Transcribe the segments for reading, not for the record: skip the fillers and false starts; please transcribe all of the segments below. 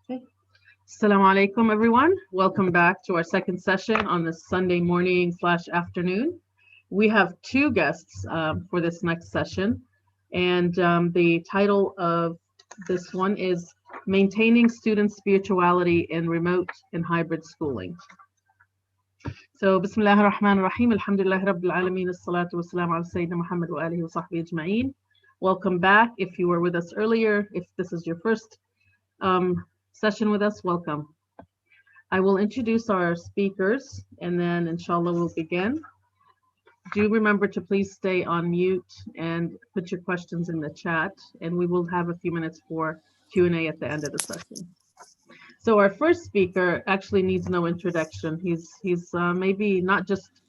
Okay. Assalamu alaikum, everyone. Welcome back to our second session on this Sunday morning/afternoon. We have two guests for this next session, and the title of this one is Maintaining Student Spirituality in Remote and Hybrid Schooling. So, Bismillah ar-Rahman ar-Rahim, Alhamdulillah Rabbil Alameen, As-salatu wa-salam ala Sayyidina Muhammad wa alihi wa sahbihi ajma'een. Welcome back. If you were with us earlier, if this is your first session with us, welcome. I will introduce our speakers and then inshallah we'll begin. Do remember to please stay on mute and put your questions in the chat, and we will have a few minutes for Q&A at the end of the session. So our first speaker actually needs no introduction. He's maybe not just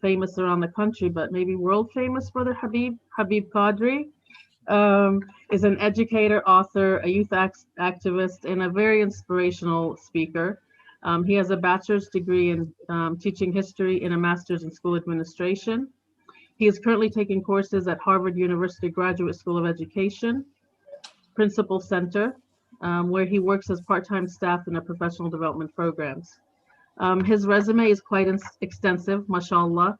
famous around the country, but maybe world famous, Brother Habib Qadri. Is an educator, author, a youth activist, and a very inspirational speaker. He has a bachelor's degree in teaching history and a master's in school administration. He is currently taking courses at Harvard University Graduate School of Education, Principal Center, where he works as part-time staff in the professional development programs. His resume is quite extensive, mashallah.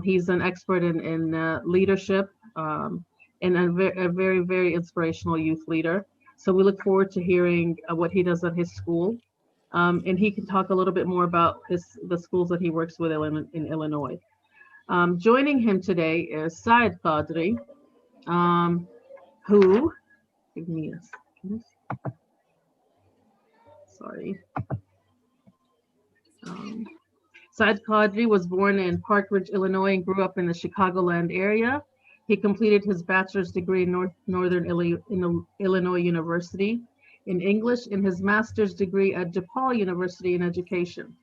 He's an expert in leadership, and a very, very inspirational youth leader. So we look forward to hearing what he does at his school. And he can talk a little bit more about the schools that he works with in Illinois. Joining him today is Saad Qadri, who, give me a second. Sorry. Saad Qadri was born in Park Ridge, Illinois, and grew up in the Chicagoland area. He completed his bachelor's degree in Northern Illinois University in English and his master's degree at DePaul University in Education.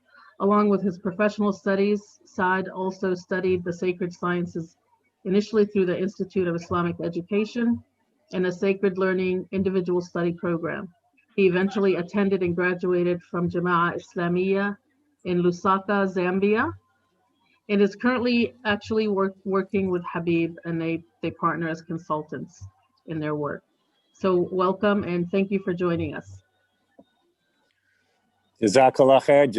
Along with his professional studies, Saad also studied the sacred sciences initially through the Institute of Islamic Education and a Sacred Learning individual study program. He eventually attended and graduated from Jama'ah Islamiyah in Lusaka, Zambia, and is currently actually working with Habib, and they partner as consultants in their work. So welcome and thank you for joining us. Jazakallah khair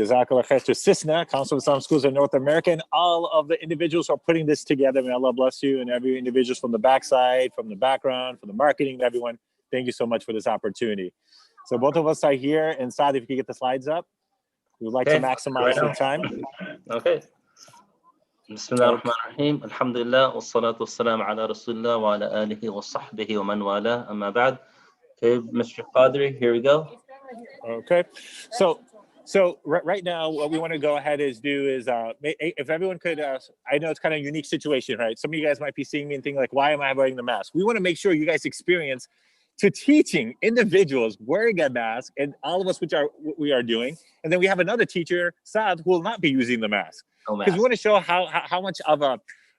to CISNA, Council of Islam Schools in North America, and all of the individuals who are putting this together. May Allah bless you, and every individual from the backside, from the background, from the marketing, everyone. Thank you so much for this opportunity. So both of us are here, and Saad, if you could get the slides up, we would like to maximize your time. Okay. Bismillah ar-Rahman ar-Rahim. Alhamdulillah, wassalatu wassalamu ala Rasulullah wa ala alihi wa sahbihi wa man wala, amma ba'd. Okay, Mr. Qadri, here we go. Okay. So right now, what we want to go ahead is if everyone could, I know it's kind of a unique situation, right? Some of you guys might be seeing me and thinking like, why am I wearing the mask? We want to make sure you guys experience to teaching individuals wearing a mask, and all of us, we are doing. And then we have another teacher, Saad, who will not be using the mask. Because we want to show how much of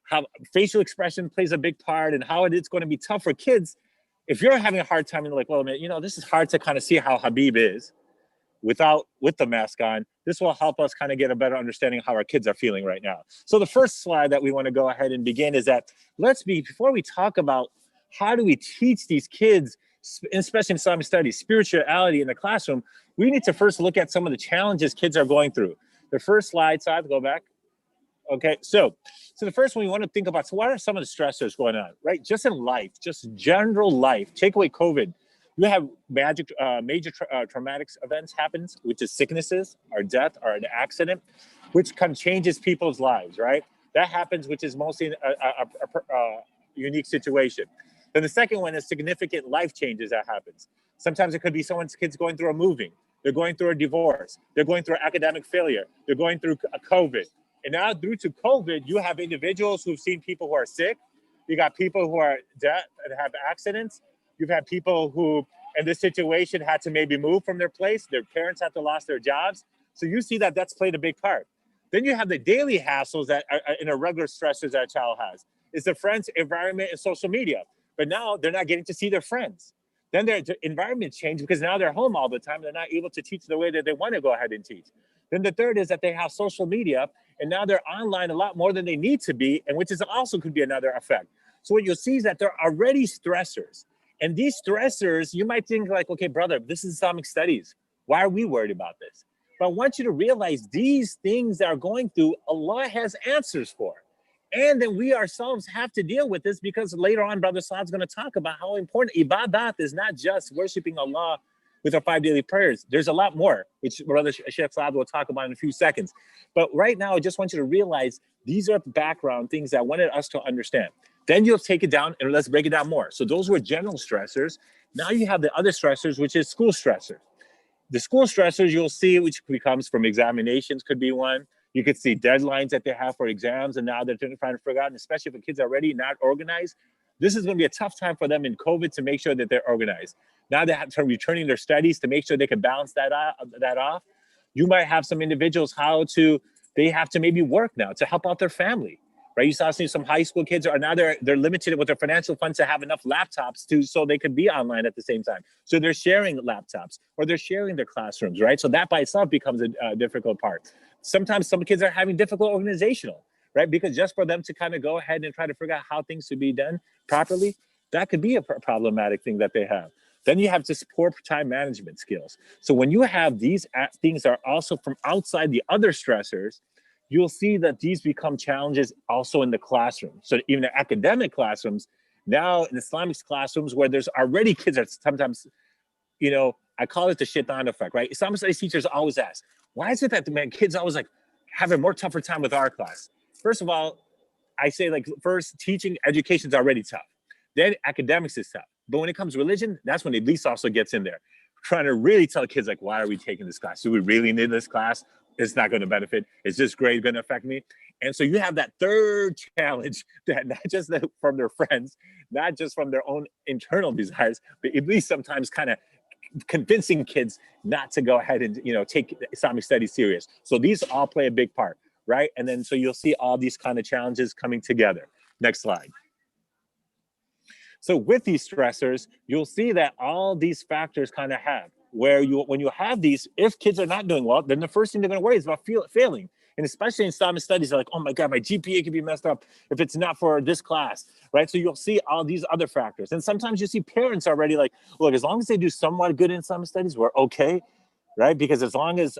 how facial expression plays a big part and how it's going to be tough for kids. If you're having a hard time and like, well, man, this is hard to kind of see how Habib is with the mask on. This will help us kind of get a better understanding of how our kids are feeling right now. So the first slide that we want to go ahead and begin is that before we talk about how do we teach these kids, especially in Islamic studies, spirituality in the classroom, we need to first look at some of the challenges kids are going through. The first slide, go back. Okay, so the first one we want to think about, so what are some of the stressors going on, right? Just in life, just general life, take away COVID. You have major traumatic events happens, which is sicknesses or death or an accident, which kind of changes people's lives, right? That happens, which is mostly a unique situation. Then the second one is significant life changes that happens. Sometimes it could be someone's kids going through a moving, they're going through a divorce, they're going through academic failure, they're going through a COVID. And now due to COVID, you have individuals who've seen people who are sick. You got people who are dead and have accidents. You've had people who, in this situation, had to maybe move from their place. Their parents had to lost their jobs. So you see that that's played a big part. Then you have the daily hassles that are in a regular stressors that a child has. It's the friends, environment, and social media. But now they're not getting to see their friends. Then their environment changed because now they're home all the time. They're not able to teach the way that they want to go ahead and teach. Then the third is that they have social media, and now they're online a lot more than they need to be, and which is also could be another effect. So what you'll see is that there are already stressors. And these stressors, you might think like, okay, brother, this is Islamic studies. Why are we worried about this? But I want you to realize these things that are going through, Allah has answers for. And then we ourselves have to deal with this, because later on, Brother Saad's going to talk about how important ibadat is, not just worshiping Allah with our 5 daily prayers. There's a lot more, which Brother Sheikh Saad will talk about in a few seconds. But right now, I just want you to realize these are the background things that I wanted us to understand. Then you'll take it down and let's break it down more. So those were general stressors. Now you have the other stressors, which is school stressors. The school stressors you'll see, which comes from examinations, could be one. You could see deadlines that they have for exams, and now they're trying to figure out, and especially if the kids are already not organized, this is going to be a tough time for them in COVID to make sure that they're organized. Now they have to returning their studies to make sure they can balance that off. You might have some individuals they have to maybe work now to help out their family, right? You saw some high school kids are now they're limited with their financial funds to have enough laptops so they could be online at the same time. So they're sharing laptops or they're sharing their classrooms, right? So that by itself becomes a difficult part. Sometimes some kids are having difficult organizational, right? Because just for them to kind of go ahead and try to figure out how things should be done properly, that could be a problematic thing that they have. Then you have just poor time management skills. So when you have these things that are also from outside the other stressors, you'll see that these become challenges also in the classroom. So even the academic classrooms, now in Islamic classrooms where there's already kids that sometimes, I call it the shaitan effect, right? Islamic studies teachers always ask, why is it that kids always like having more tougher time with our class? First of all, I say first teaching education is already tough. Then academics is tough. But when it comes to religion, that's when Iblis also gets in there, trying to really tell kids why are we taking this class? Do we really need this class? It's not going to benefit. Is this grade going to affect me? And so you have that third challenge that not just from their friends, not just from their own internal desires, but Iblis sometimes kind of convincing kids not to go ahead and take Islamic studies serious. So these all play a big part, right? And then so you'll see all these kind of challenges coming together. Next slide. So with these stressors, you'll see that all these factors kind of have when you have these, if kids are not doing well, then the first thing they're going to worry is about failing. And especially in Islamic studies, they're like, oh my God, my GPA could be messed up if it's not for this class, right? So you'll see all these other factors. And sometimes you see parents already like, look, as long as they do somewhat good in Islamic studies, we're okay, right? Because as long as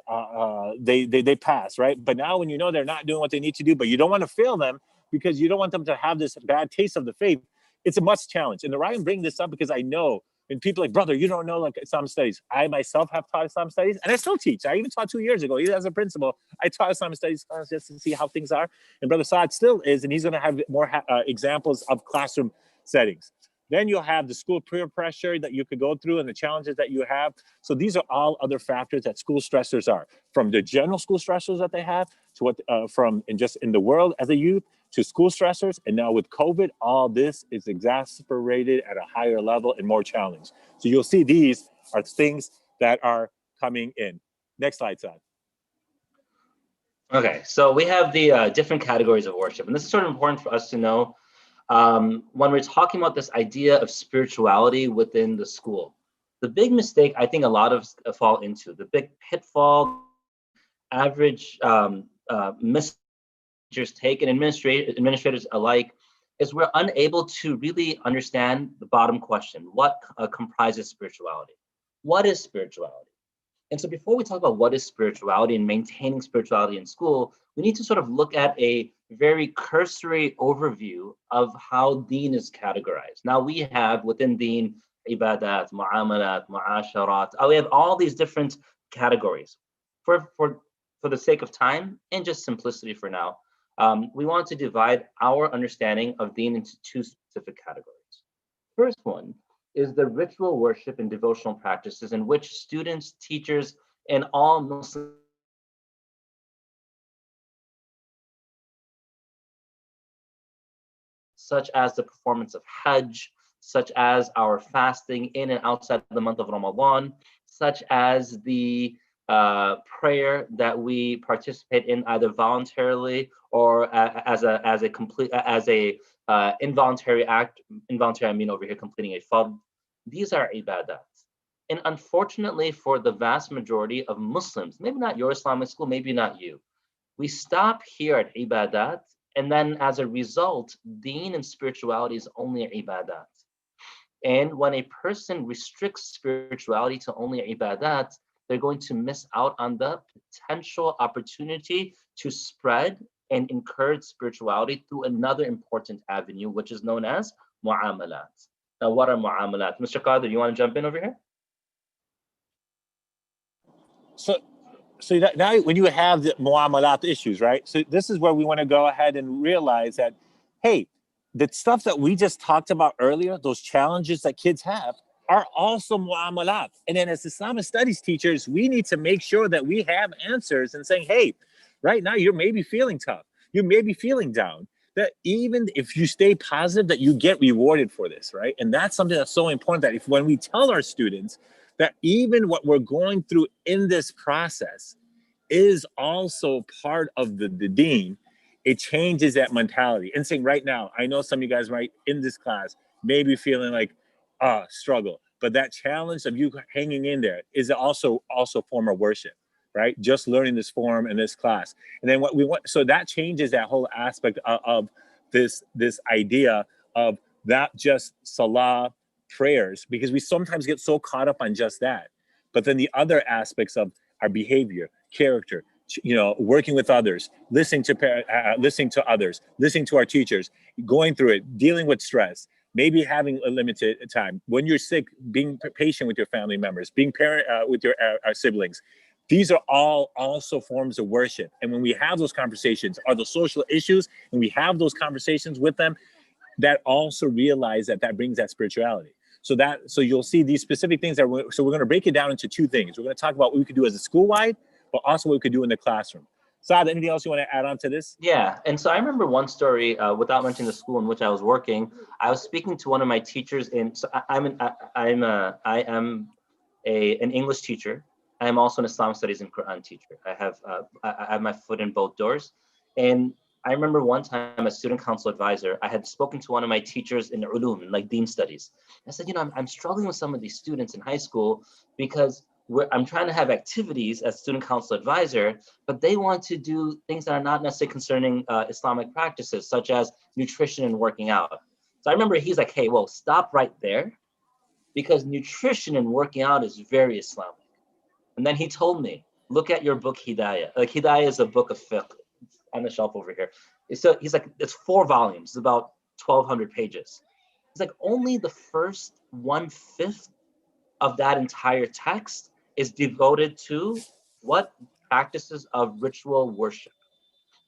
they pass, right? But now when they're not doing what they need to do, but you don't want to fail them because you don't want them to have this bad taste of the faith, it's a must challenge. And the reason I'm bringing this up because I know when people brother, you don't know Islamic studies. I myself have taught Islamic studies and I still teach. I even taught 2 years ago. Even as a principal, I taught Islamic studies class just to see how things are. And Brother Saad still is, and he's going to have more examples of classroom settings. Then you'll have the school peer pressure that you could go through and the challenges that you have. So these are all other factors that school stressors are, from the general school stressors that they have to what from just in the world as a youth to school stressors. And now with COVID, all this is exacerbated at a higher level and more challenge. So you'll see these are things that are coming in. Next slide, Saad. Okay, so we have the different categories of worship. And this is sort of important for us to know when we're talking about this idea of spirituality within the school. The big mistake I think a lot of us fall into, the big pitfall average teachers take and administrators alike, is we're unable to really understand the bottom question: what comprises spirituality? What is spirituality? And so before we talk about what is spirituality and maintaining spirituality in school, we need to sort of look at a very cursory overview of how deen is categorized. Now we have within deen, ibadat, mu'amalat, mu'asharat, we have all these different categories. For the sake of time and just simplicity for now, we want to divide our understanding of deen into two specific categories. First one is the ritual worship and devotional practices in which students, teachers, and all Muslims such as the performance of Hajj, such as our fasting in and outside of the month of Ramadan, such as the prayer that we participate in either voluntarily or as a involuntary act. Involuntary, I mean over here completing a fard. These are ibadat. And unfortunately for the vast majority of Muslims, maybe not your Islamic school, maybe not you, we stop here at ibadat, and then as a result, deen and spirituality is only ibadat. And when a person restricts spirituality to only ibadat, they're going to miss out on the potential opportunity to spread and encourage spirituality through another important avenue, which is known as mu'amalat. Now, what are mu'amalat? Mr. Qadir, you want to jump in over here? So that now when you have the muamalat issues, right? So this is where we want to go ahead and realize that, hey, the stuff that we just talked about earlier, those challenges that kids have, are also muamalat. And then as Islamic studies teachers, we need to make sure that we have answers and saying, hey, right now you're maybe feeling tough. You may be feeling down. That even if you stay positive, that you get rewarded for this, right? And that's something that's so important, that if when we tell our students that even what we're going through in this process is also part of the deen, it changes that mentality. And saying right now, I know some of you guys right in this class may be feeling like, struggle, but that challenge of you hanging in there is also a form of worship, right? Just learning this form in this class. And then what we want, so that changes that whole aspect of this idea of not just salah prayers, because we sometimes get so caught up on just that. But then the other aspects of our behavior, character, working with others, listening to others, listening to our teachers, going through it, dealing with stress, maybe having a limited time. When you're sick, being patient with your family members, being parent with your our siblings. These are all also forms of worship. And when we have those conversations, are the social issues, and we have those conversations with them, that also realize that brings that spirituality. So you'll see these specific things so we're going to break it down into two things. We're going to talk about what we could do as a school-wide, but also what we could do in the classroom. Saad, anything else you want to add on to this? Yeah, and so I remember one story, without mentioning the school in which I was working. I was speaking to one of my teachers I am an English teacher. I am also an Islamic studies and Quran teacher. I have my foot in both doors. And I remember one time as student council advisor, I had spoken to one of my teachers in ulum, like Deen studies. I said, I'm struggling with some of these students in high school because I'm trying to have activities as student council advisor, but they want to do things that are not necessarily concerning Islamic practices, such as nutrition and working out. So I remember he's like, hey, well, stop right there, because nutrition and working out is very Islamic. And then he told me, look at your book, Hidayah. Like, Hidayah is a book of fiqh on the shelf over here. So he's like, it's 4 volumes, it's about 1,200 pages. It's like only the first 1/5 of that entire text is devoted to what practices of ritual worship.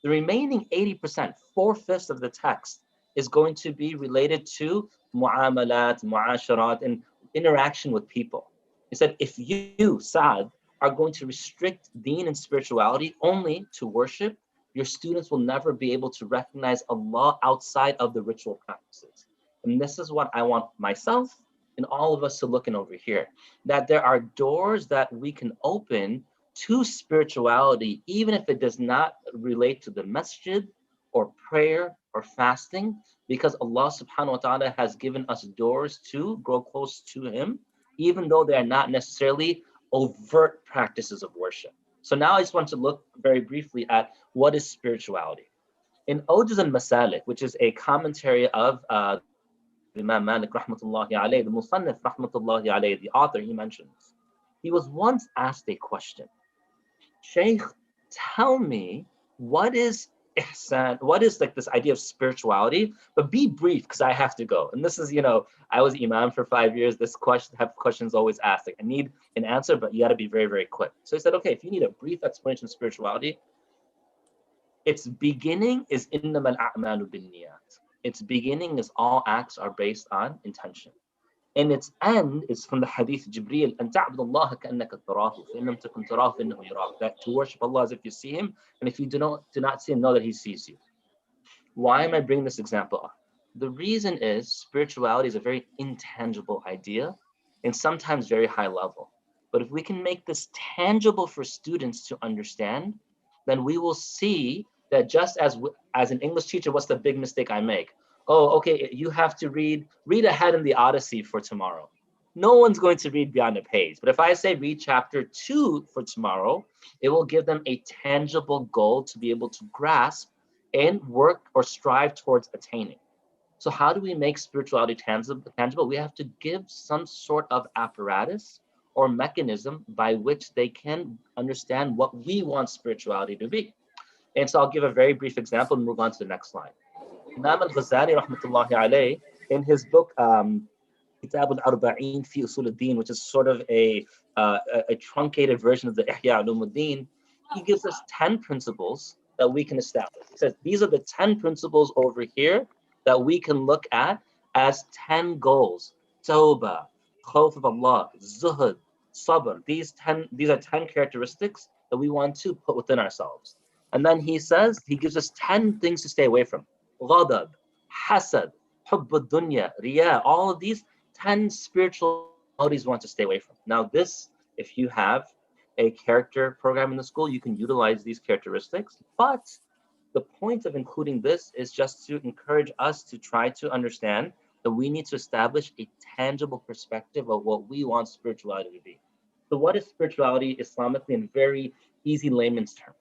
The remaining 80%, 4/5 of the text, is going to be related to mu'amalat, mu'asharat, and interaction with people. He said, if you, Saad, are going to restrict deen and spirituality only to worship, your students will never be able to recognize Allah outside of the ritual practices. And this is what I want myself and all of us to look in over here, that there are doors that we can open to spirituality, even if it does not relate to the masjid or prayer or fasting, because Allah subhanahu wa ta'ala has given us doors to grow close to Him, even though they are not necessarily overt practices of worship. So now I just want to look very briefly at what is spirituality. In Awjuz al-Masalik, which is a commentary of Imam Malik rahmatullahi alayhi, the Musannif rahmatullahi alayhi, the author, he mentions, he was once asked a question. Shaykh, tell me, what is ihsan? What is like this idea of spirituality? But be brief, because I have to go. And this is, I was imam for 5 years. This questions always asked. Like, I need an answer, but you got to be very, very quick. So he said, okay, if you need a brief explanation of spirituality, its beginning is innamal a'malu binniyat. Its beginning is all acts are based on intention. And its end is from the hadith Jibreel, أن تعبد الله كأنك تراه فإن لم تكن تراه فإنه يراك. That to worship Allah as if you see Him, and if you do not see Him, know that He sees you. Why am I bringing this example up? The reason is spirituality is a very intangible idea and sometimes very high level. But if we can make this tangible for students to understand, then we will see that just as an English teacher, what's the big mistake I make? Oh, okay, you have to read ahead in the Odyssey for tomorrow. No one's going to read beyond a page. But if I say read chapter 2 for tomorrow, it will give them a tangible goal to be able to grasp and work or strive towards attaining. So how do we make spirituality tangible? We have to give some sort of apparatus or mechanism by which they can understand what we want spirituality to be. And so I'll give a very brief example and move on to the next slide. Imam al-Ghazali, rahmatullahi alayh, in his book, Kitab al-Arba'in fi Usul al-Din, which is sort of a truncated version of the Ihya Ulumuddin, he gives us 10 principles that we can establish. He says, these are the 10 principles over here that we can look at as 10 goals. Tawbah, khawf of Allah, zuhud, sabr. These are 10 characteristics that we want to put within ourselves. And then he says, he gives us 10 things to stay away from. Ghadab, hasad, hubb dunya, riya, all of these 10 spiritual qualities we want to stay away from. Now this, if you have a character program in the school, you can utilize these characteristics, but the point of including this is just to encourage us to try to understand that we need to establish a tangible perspective of what we want spirituality to be. So what is spirituality Islamically in very easy layman's term?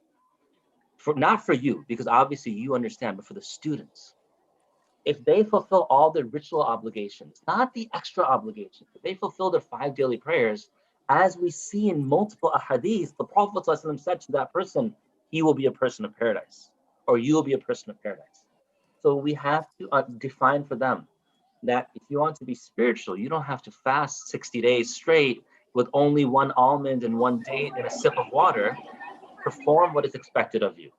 Not for you, because obviously you understand, but for the students. If they fulfill all their ritual obligations, not the extra obligations, if they fulfill their 5 daily prayers, as we see in multiple ahadith, the Prophet ﷺ said to that person, he will be a person of paradise, or you will be a person of paradise. So we have to define for them that if you want to be spiritual, you don't have to fast 60 days straight with only 1 almond and 1 date and a sip of water. Perform what is expected of you.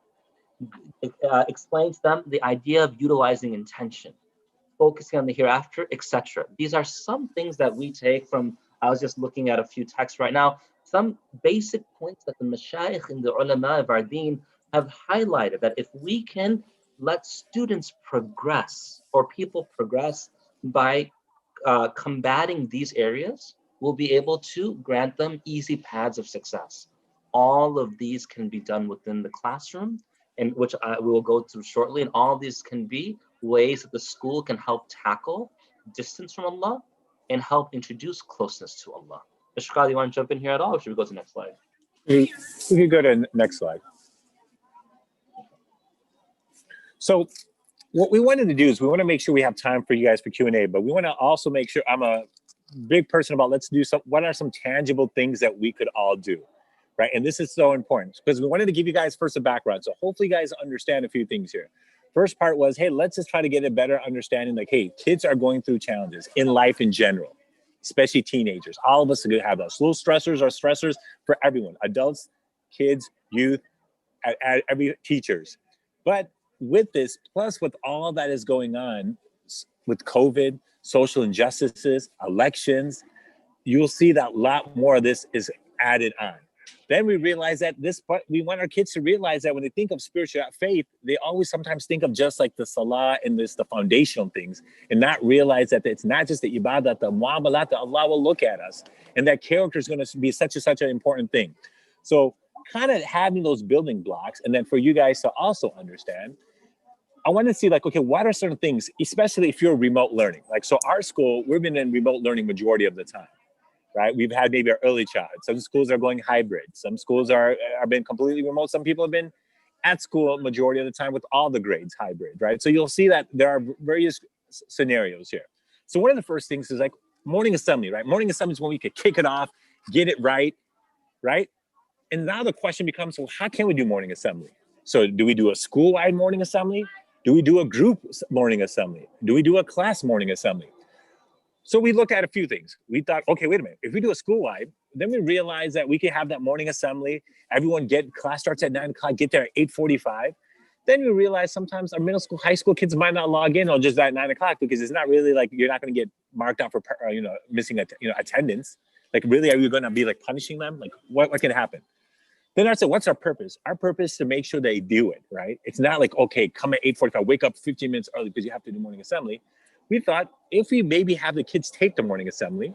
Explain to them the idea of utilizing intention, focusing on the hereafter, etc. These are some things that we take from, I was just looking at a few texts right now, some basic points that the mashayikh and the ulama of our deen have highlighted, that if we can let students progress or people progress by combating these areas, we'll be able to grant them easy paths of success. All of these can be done within the classroom, and which we will go through shortly. And all these can be ways that the school can help tackle distance from Allah and help introduce closeness to Allah. Mr. Qadi, you want to jump in here at all, or should we go to the next slide? We can go to the next slide. So what we wanted to do is we want to make sure we have time for you guys for Q&A, but we want to also make sure, I'm a big person about, let's do what are some tangible things that we could all do, right? And this is so important because we wanted to give you guys first a background. So hopefully you guys understand a few things here. First part was, hey, let's just try to get a better understanding, like, hey, kids are going through challenges in life in general, especially teenagers. All of us are going to have those. Little stressors are stressors for everyone, adults, kids, youth, every teachers. But with this, plus with all that is going on with COVID, social injustices, elections, you'll see that a lot more of this is added on. Then we realize that we want our kids to realize that when they think of spiritual faith, they always sometimes think of just like the salah and the foundational things, and not realize that it's not just the ibadah, the muamalat, that Allah will look at us, and that character is going to be such an important thing. So kind of having those building blocks, and then for you guys to also understand, I want to see like, okay, what are certain things, especially if you're remote learning? Like, so our school, we've been in remote learning majority of the time, right? We've had maybe our early childhood. Some schools are going hybrid. Some schools are been completely remote. Some people have been at school majority of the time with all the grades hybrid, right? So you'll see that there are various scenarios here. So one of the first things is like morning assembly, right? Morning assembly is when we could kick it off, get it right? And now the question becomes, well, how can we do morning assembly? So do we do a school-wide morning assembly? Do we do a group morning assembly? Do we do a class morning assembly? So we looked at a few things. We thought, okay, wait a minute. If we do a school-wide, then we realized that we could have that morning assembly. Everyone class starts at 9 o'clock, get there at 8:45. Then we realized sometimes our middle school, high school kids might not log in or just at 9 o'clock because it's not really like, you're not going to get marked out for, missing attendance. Like, really, are you going to be like punishing them? Like, what can happen? Then I said, what's our purpose? Our purpose is to make sure they do it, right? It's not like, okay, come at 8:45, wake up 15 minutes early because you have to do morning assembly. We thought if we maybe have the kids take the morning assembly,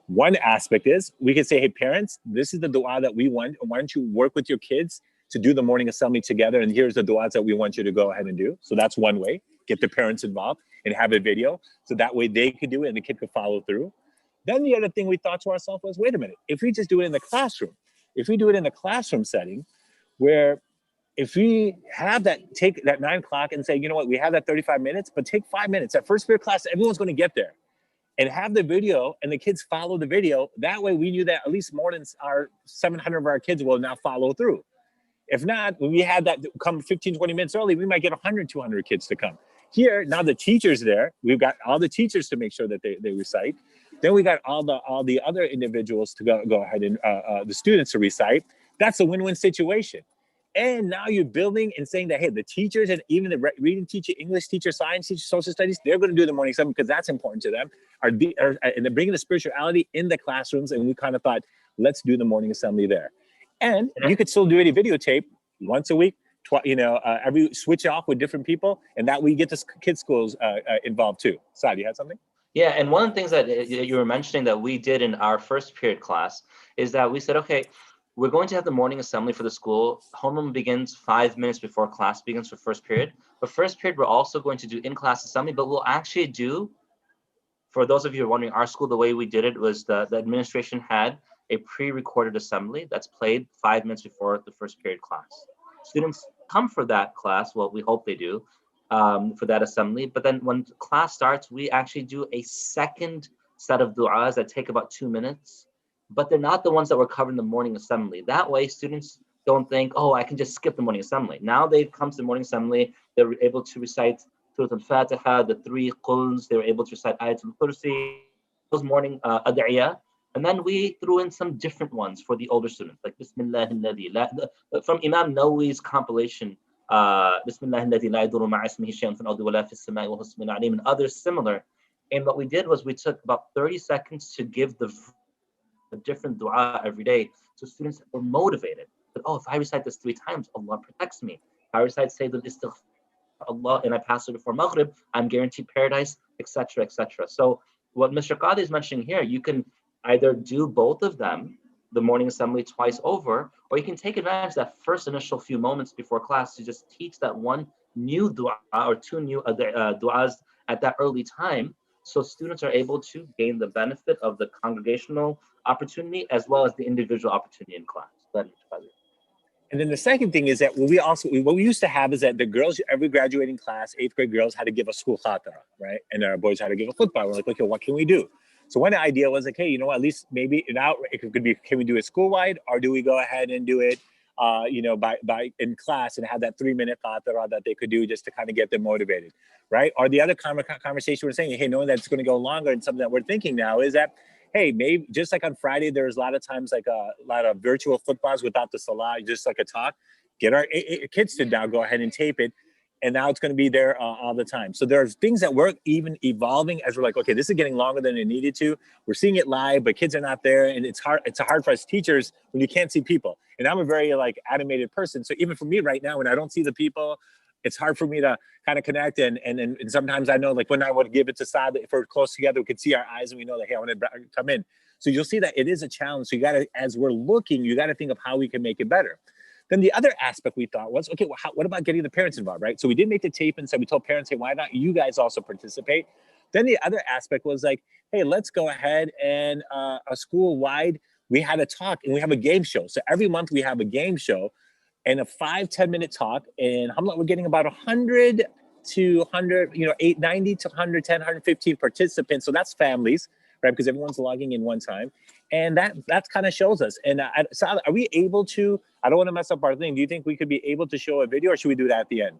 one aspect is we can say, hey, parents, this is the dua that we want. Why don't you work with your kids to do the morning assembly together? And here's the duas that we want you to go ahead and do. So that's one way, get the parents involved and have a video. So that way they could do it and the kid could follow through. Then the other thing we thought to ourselves was, wait a minute, if we just do it in the classroom, if we do it in a classroom setting where if we have that, take that 9 o'clock and say, you know what, we have that 35 minutes, but take 5 minutes. That first period class, everyone's going to get there. And have the video and the kids follow the video. That way we knew that at least more than our 700 of our kids will now follow through. If not, when we had that come 15, 20 minutes early, we might get 100, 200 kids to come. Here, now the teacher's there. We've got all the teachers to make sure that they recite. Then we got all the other individuals to go ahead and the students to recite. That's a win-win situation. And now you're building and saying that, hey, the teachers and even the reading teacher, English teacher, science teacher, social studies, they're going to do the morning assembly because that's important to them. And they're bringing the spirituality in the classrooms. And we kind of thought, let's do the morning assembly there. And you could still do a videotape once a week, every switch off with different people. And that we get the kids' schools involved too. Saad, you had something? Yeah, and one of the things that you were mentioning that we did in our first period class is that we said, okay, we're going to have the morning assembly for the school. Homeroom begins 5 minutes before class begins for first period. But first period, we're also going to do in-class assembly, but we'll actually do, for those of you who are wondering, our school, the way we did it was the administration had a pre-recorded assembly that's played 5 minutes before the first period class. Students come for that class, well, we hope they do, for that assembly. But then when class starts, we actually do a second set of du'as that take about 2 minutes. But they're not the ones that were covered in the morning assembly. That way, students don't think, oh, I can just skip the morning assembly. Now they've come to the morning assembly, they're able to recite Surah Al-Fatiha, the 3 quls, they were able to recite Ayatul Kursi, those morning ad'iyah. And then we threw in some different ones for the older students, like Bismillah al-Ladhi, from Imam Nawawi's compilation, Bismillah al-Ladhi la yadurru ma'a ismihi shay'un fil ardi wa la fis sama'i wa huwa as-sami'ul 'alim, and others similar. And what we did was we took about 30 seconds to give a different dua every day, so students were motivated. But oh, if I recite this 3 times, Allah protects me. If I recite Sayyidul Istighfar, Allah, and I pass it before Maghrib, I'm guaranteed paradise, etc., etc. So what Mr. Qadi is mentioning here, you can either do both of them, the morning assembly twice over, or you can take advantage of that first initial few moments before class to just teach that one new dua or 2 new duas at that early time, so students are able to gain the benefit of the congregational opportunity as well as the individual opportunity in class. And then the second thing is that what we used to have is that the girls, every graduating class, 8th grade girls had to give a school khatara, right? And our boys had to give a khutbah. We're like, okay, what can we do? So one idea was like, hey, you know what, at least maybe now it could be, can we do it school-wide, or do we go ahead and do it, by in class and have that 3-minute khatara that they could do just to kind of get them motivated, right? Or the other conversation we're saying, hey, knowing that it's going to go longer, and something that we're thinking now is that, hey, maybe just like on Friday, there's a lot of times like a lot of virtual footballs without the salah, just like a talk. Get our kids to now go ahead and tape it. And now it's going to be there all the time. So there's things that we're even evolving as we're like, okay, this is getting longer than it needed to. We're seeing it live, but kids are not there. And it's hard for us teachers when you can't see people. And I'm a very animated person. So even for me right now, when I don't see the people, it's hard for me to kind of connect. And sometimes I know, like when I would give it to Saad, if we're close together, we could see our eyes and we know that, hey, I want to come in. So you'll see that it is a challenge. So you got to, as we're looking, you got to think of how we can make it better. Then the other aspect we thought was, okay, well, what about getting the parents involved, right? So we did make the tape and said, we told parents, hey, why not you guys also participate? Then the other aspect was like, hey, let's go ahead and a school-wide, we had a talk and we have a game show. So every month we have a game show and a 5-10 minute talk. And we're getting about 100 to 100, 90 to 110, 115 participants. So that's families, right? Because everyone's logging in one time. And that kind of shows us. And so are we able to, I don't want to mess up our thing. Do you think we could be able to show a video, or should we do that at the end?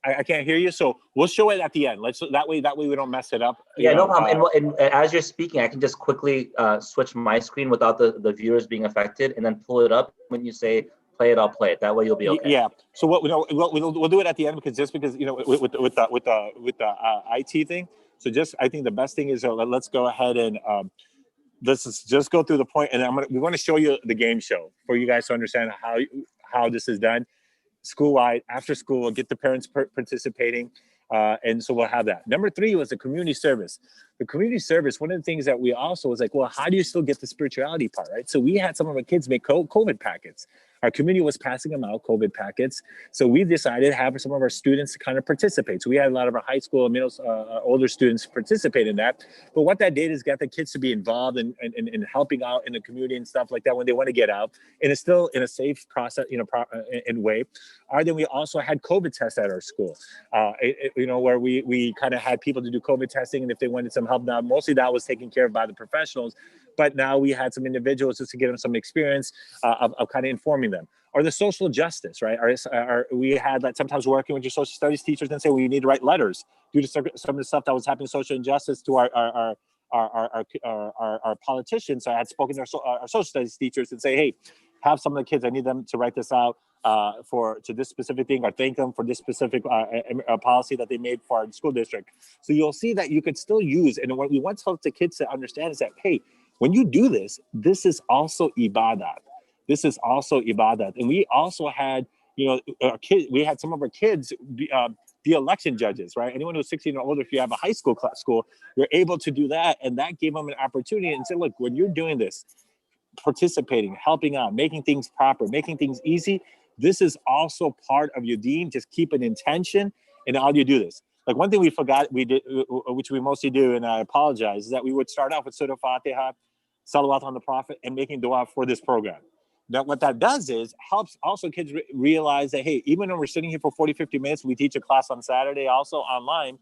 I can't hear you. So we'll show it at the end. That way we don't mess it up. Yeah, no problem. And as you're speaking, I can just quickly switch my screen without the viewers being affected, and then pull it up when you say play it. I'll play it. That way you'll be okay. Yeah. So we'll do it at the end because with the IT thing. So I think the best thing is let's go ahead and let's just go through the point, and we want to show you the game show for you guys to understand how this is done. School-wide, after school, we'll get the parents participating, and so we'll have that. Number 3 was the community service. The community service, one of the things that we also was like, well, how do you still get the spirituality part, right? So we had some of our kids make COVID packets, our community was passing them out, COVID packets. So we decided to have some of our students kind of participate. So we had a lot of our high school and middle, older students participate in that. But what that did is get the kids to be involved in helping out in the community and stuff like that when they want to get out. And it's still in a safe process, in way. Then we also had COVID tests at our school, where we kind of had people to do COVID testing. And if they wanted some help, now mostly that was taken care of by the professionals. But now we had some individuals just to give them some experience of kind of informing them. Or the social justice, right? We had like sometimes working with your social studies teachers and say, well, you need to write letters due to some of the stuff that was happening, social injustice to our politicians. So I had spoken to our social studies teachers and say, hey, have some of the kids, I need them to write this out to this specific thing, or thank them for this specific policy that they made for our school district. So you'll see that you could still use, and what we want to help the kids to understand is that, hey, when you do this, this is also ibadah. This is also ibadah. And we also had, we had some of our kids be election judges, right? Anyone who's 16 or older, if you have a high school you're able to do that. And that gave them an opportunity and said, look, when you're doing this, participating, helping out, making things proper, making things easy, this is also part of your deen. Just keep an intention and how you do this. Like one thing we forgot we did, which we mostly do, and I apologize, is that we would start off with Surah Fatiha, Salawat on the Prophet, and making dua for this program. Now, what that does is helps also kids realize that, hey, even when we're sitting here for 40, 50 minutes, we teach a class on Saturday also online,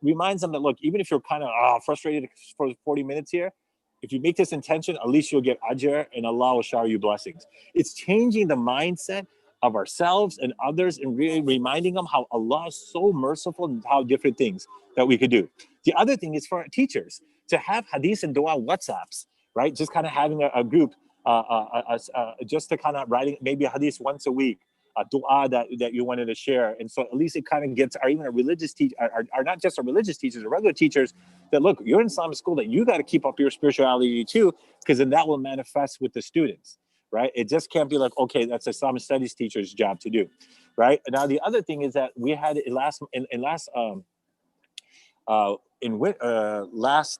reminds them that, look, even if you're kind of frustrated for 40 minutes here, if you make this intention, at least you'll get ajr and Allah will shower you blessings. It's changing the mindset of ourselves and others and really reminding them how Allah is so merciful and how different things that we could do. The other thing is for our teachers to have hadith and dua WhatsApps, right? Just kind of having a group, just to kind of writing maybe a hadith once a week, a dua that you wanted to share. And so at least it kind of gets, or even a religious teacher, are not just our religious teachers, or regular teachers, that look, you're in Islamic school, that you got to keep up your spirituality too, because then that will manifest with the students, right? It just can't be like, okay, that's Islamic studies teacher's job to do, right? Now, the other thing is that we had last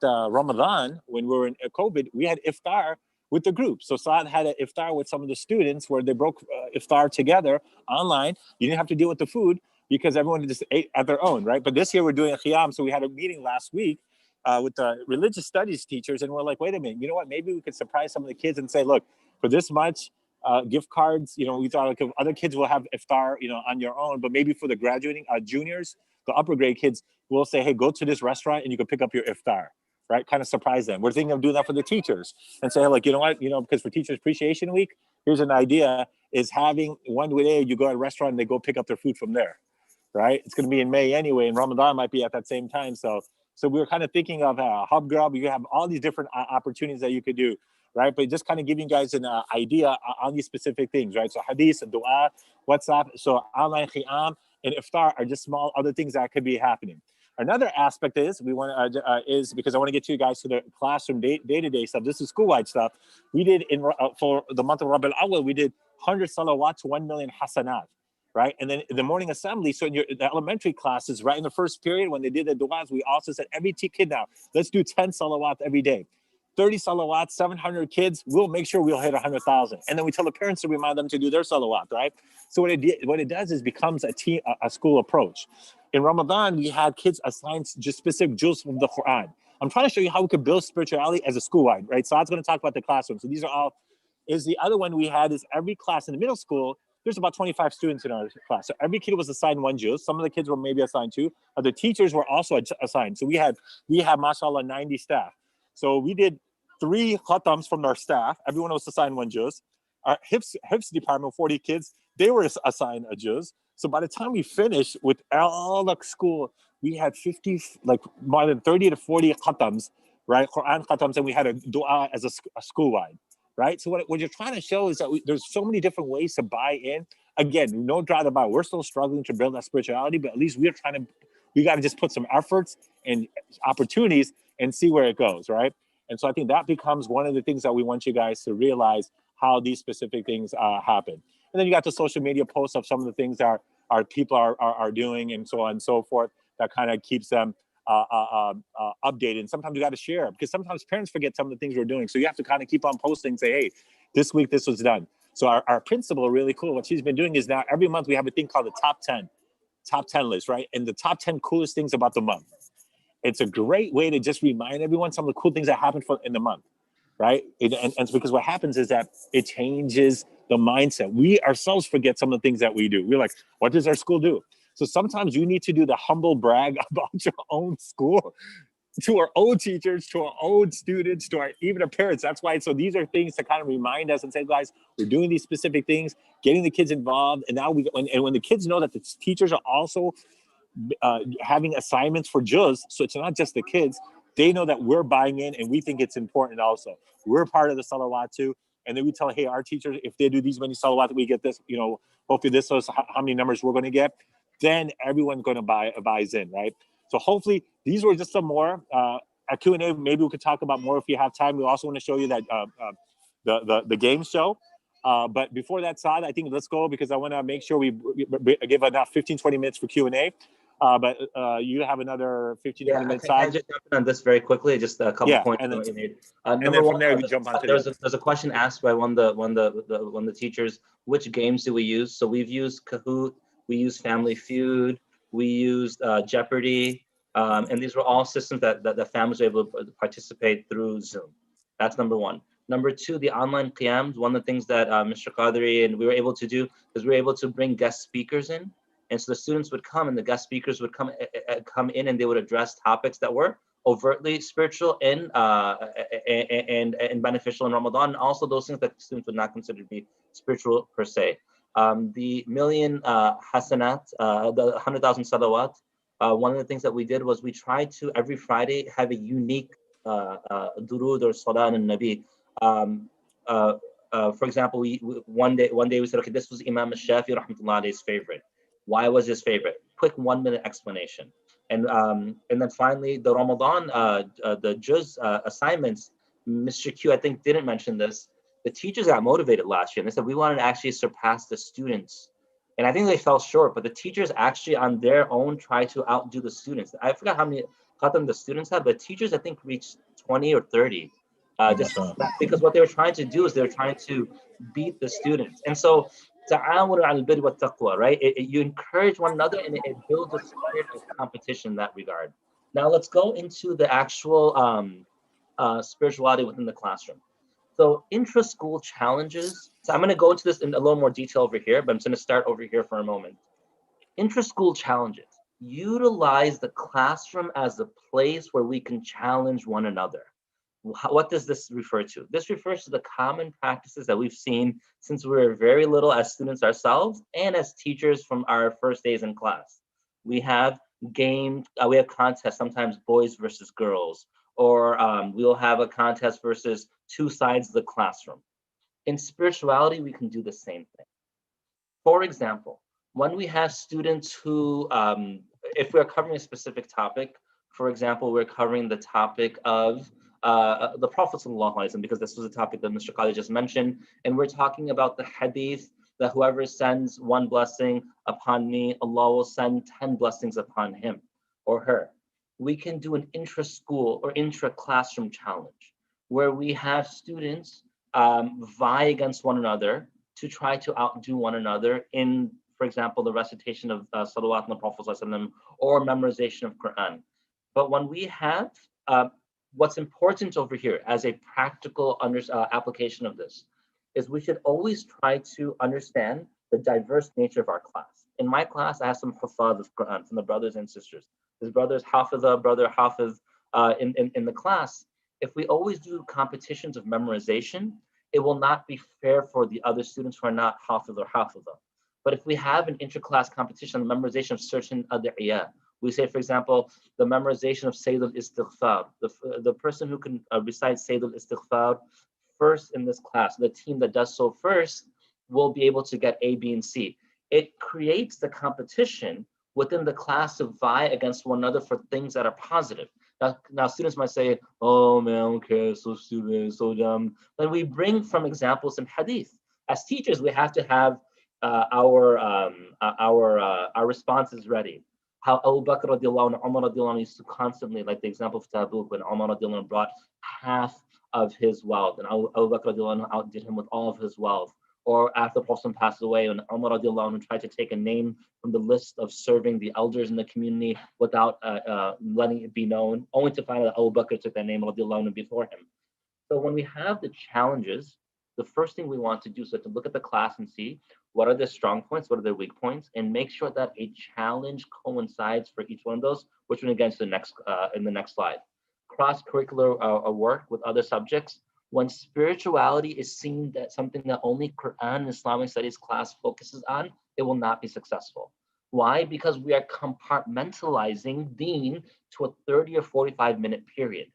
Ramadan, when we were in COVID, we had iftar with the group. So Saad had an iftar with some of the students where they broke iftar together online. You didn't have to deal with the food because everyone just ate at their own, right? But this year we're doing a qiyam. So we had a meeting last week with the religious studies teachers, and we're like, wait a minute, you know what? Maybe we could surprise some of the kids and say, look, for this much, gift cards, we thought like other kids will have iftar, on your own, but maybe for the graduating juniors, the upper grade kids, we'll say, hey, go to this restaurant and you can pick up your iftar, right? Kind of surprise them. We're thinking of doing that for the teachers and say, like, you know what, because for Teachers Appreciation Week, here's an idea, is having one day you go to a restaurant and they go pick up their food from there, right? It's going to be in May anyway, and Ramadan might be at that same time. So we were kind of thinking of Hub Grub. You have all these different opportunities that you could do, right? But just kind of giving you guys an idea on these specific things, right? So hadith, dua, WhatsApp, so online qiyam, and iftar are just small other things that could be happening. Another aspect is we want is because I want to get you guys to the classroom day-to-day stuff. This is school-wide stuff. We did for the month of Rabi al-Awwal, we did 100 salawat to 1 million hasanat, right? And then in the morning assembly, so in the elementary classes, right in the first period when they did the du'as, we also said every kid now, let's do 10 salawat every day. 30 salawat, 700 kids, we'll make sure we'll hit 100,000. And then we tell the parents to remind them to do their salawat, right? So what it does is becomes a school approach. In Ramadan, we had kids assigned just specific juz from the Quran. I'm trying to show you how we could build spirituality as a school-wide, right? So I was going to talk about the classroom. So these are all, the other one we had is every class in the middle school, there's about 25 students in our class. So every kid was assigned one juz. Some of the kids were maybe assigned two. The teachers were also assigned. So we have, mashallah, 90 staff. So we did 3 khatams from our staff. Everyone was assigned one juz. Our Hifz department, 40 kids, they were assigned a juz. So by the time we finished with all the school, we had more than 30 to 40 khatams, right? Quran khatams, and we had a dua as a school-wide, right? So what you're trying to show is that there's so many different ways to buy in. Again, no doubt about it. We're still struggling to build that spirituality, but at least we got to just put some efforts and opportunities and see where it goes, right? And so I think that becomes one of the things that we want you guys to realize how these specific things happen. And then you got the social media posts of some of the things that our people are doing and so on and so forth that kind of keeps them updated. And sometimes you got to share because sometimes parents forget some of the things we're doing. So you have to kind of keep on posting, say, hey, this week this was done. So our principal, really cool, what she's been doing is now every month we have a thing called the top 10 list, right? And the top 10 coolest things about the month. It's a great way to just remind everyone some of the cool things that happened in the month, right? And because what happens is that it changes the mindset. We ourselves forget some of the things that we do. We're like, what does our school do? So sometimes you need to do the humble brag about your own school to our own teachers, to our own students, to even our parents. That's why. So these are things to kind of remind us and say, guys, we're doing these specific things, getting the kids involved. And now when the kids know that the teachers are also having assignments for juz, so it's not just the kids, they know that we're buying in and we think it's important also. We're part of the salawat too. And then we tell, hey, our teachers, if they do these many salawat, we get this, hopefully this is how many numbers we're going to get. Then everyone's going to buys in, right? So hopefully these were just some more. At Q&A, maybe we could talk about more if you have time. We also want to show you that the game show. But before that, Saad, I think let's go because I want to make sure we give enough 15, 20 minutes for Q&A. But you have another 15, 20 minutes. Can I just jump in on this very quickly? Just a couple points. And then, you made. And then from there, we jump on to there's a question asked by one of the teachers, which games do we use? So we've used Kahoot, we use Family Feud, we used Jeopardy, and these were all systems that the families were able to participate through Zoom. That's number one. Number two, the online qiyams. One of the things that Mr. Qadri and we were able to do is we were able to bring guest speakers in. And so the students would come and the guest speakers would come in and they would address topics that were overtly spiritual and beneficial in Ramadan, and also those things that students would not consider to be spiritual per se. The million hasanat, the 100,000 salawat, one of the things that we did was we tried to every Friday have a unique durood or salah on Nabi. For example, one day we said, okay, this was Imam al-Shafi rahmatullah alayhi's favorite. Why was his favorite? Quick 1 minute explanation. And then finally, the Ramadan, the juz assignments, Mr. Q, I think, didn't mention this. The teachers got motivated last year and they said, we wanted to actually surpass the students. And I think they fell short, but the teachers actually on their own tried to outdo the students. I forgot how many khatam the students had, but teachers, I think, reached 20 or 30. Just because what they were trying to do is they were trying to beat the students. And so, ta'awunu al birri wat taqwa, right? You encourage one another and it builds a spirit of competition in that regard. Now let's go into the actual spirituality within the classroom. So intra-school challenges. So I'm going to go into this in a little more detail over here, but I'm just going to start over here for a moment. Intra-school challenges. Utilize the classroom as a place where we can challenge one another. What does this refer to? This refers to the common practices that we've seen since we were very little as students ourselves and as teachers from our first days in class. We have we have contests, sometimes boys versus girls, or we'll have a contest versus two sides of the classroom. In spirituality, we can do the same thing. For example, when we have students who, if we're covering a specific topic, for example, we're covering the topic of the Prophet ﷺ, because this was a topic that Mr. Qadri just mentioned, and we're talking about the hadith that whoever sends one blessing upon me, Allah will send 10 blessings upon him or her. We can do an intra-school or intra-classroom challenge where we have students vie against one another to try to outdo one another in, for example, the recitation of salawat on the Prophet ﷺ or memorization of Quran. But when we have what's important over here as a practical application of this is we should always try to understand the diverse nature of our class. In my class, I have some hafaz of Quran from the brothers and sisters. There's brothers hafiza, brother hafiz in the class. If we always do competitions of memorization, it will not be fair for the other students who are not hafiz or hafiza. But if we have an inter-class competition on memorization of certain ad'iyah, we say, for example, the memorization of Sayyid al-Istighfar. The person who can recite Sayyid al-Istighfar first in this class, the team that does so first, will be able to get A, B, and C. It creates the competition within the class to vie against one another for things that are positive. Now students might say, oh man, okay, so stupid, so dumb. But we bring from examples in hadith. As teachers, we have to have our responses ready. How Abu Bakr radiallahu anhu, Umar radiallahu anhu used to constantly, like the example of Tabuk, when Umar radiallahu anhu brought half of his wealth, and Abu Bakr radiallahu anhu outdid him with all of his wealth. or after the Prophet passed away, when Umar radiallahu anhu tried to take a name from the list of serving the elders in the community without letting it be known, only to find out that Abu Bakr took that name radiallahu anhu before him. So when we have the challenges, the first thing we want to do is to look at the class and see what are their strong points, what are their weak points, and make sure that a challenge coincides for each one of those, which we're going to get into the next in the next slide. Cross-curricular work with other subjects. When spirituality is seen that something that only Quran and Islamic studies class focuses on, it will not be successful. Why? Because we are compartmentalizing deen to a 30 or 45-minute period.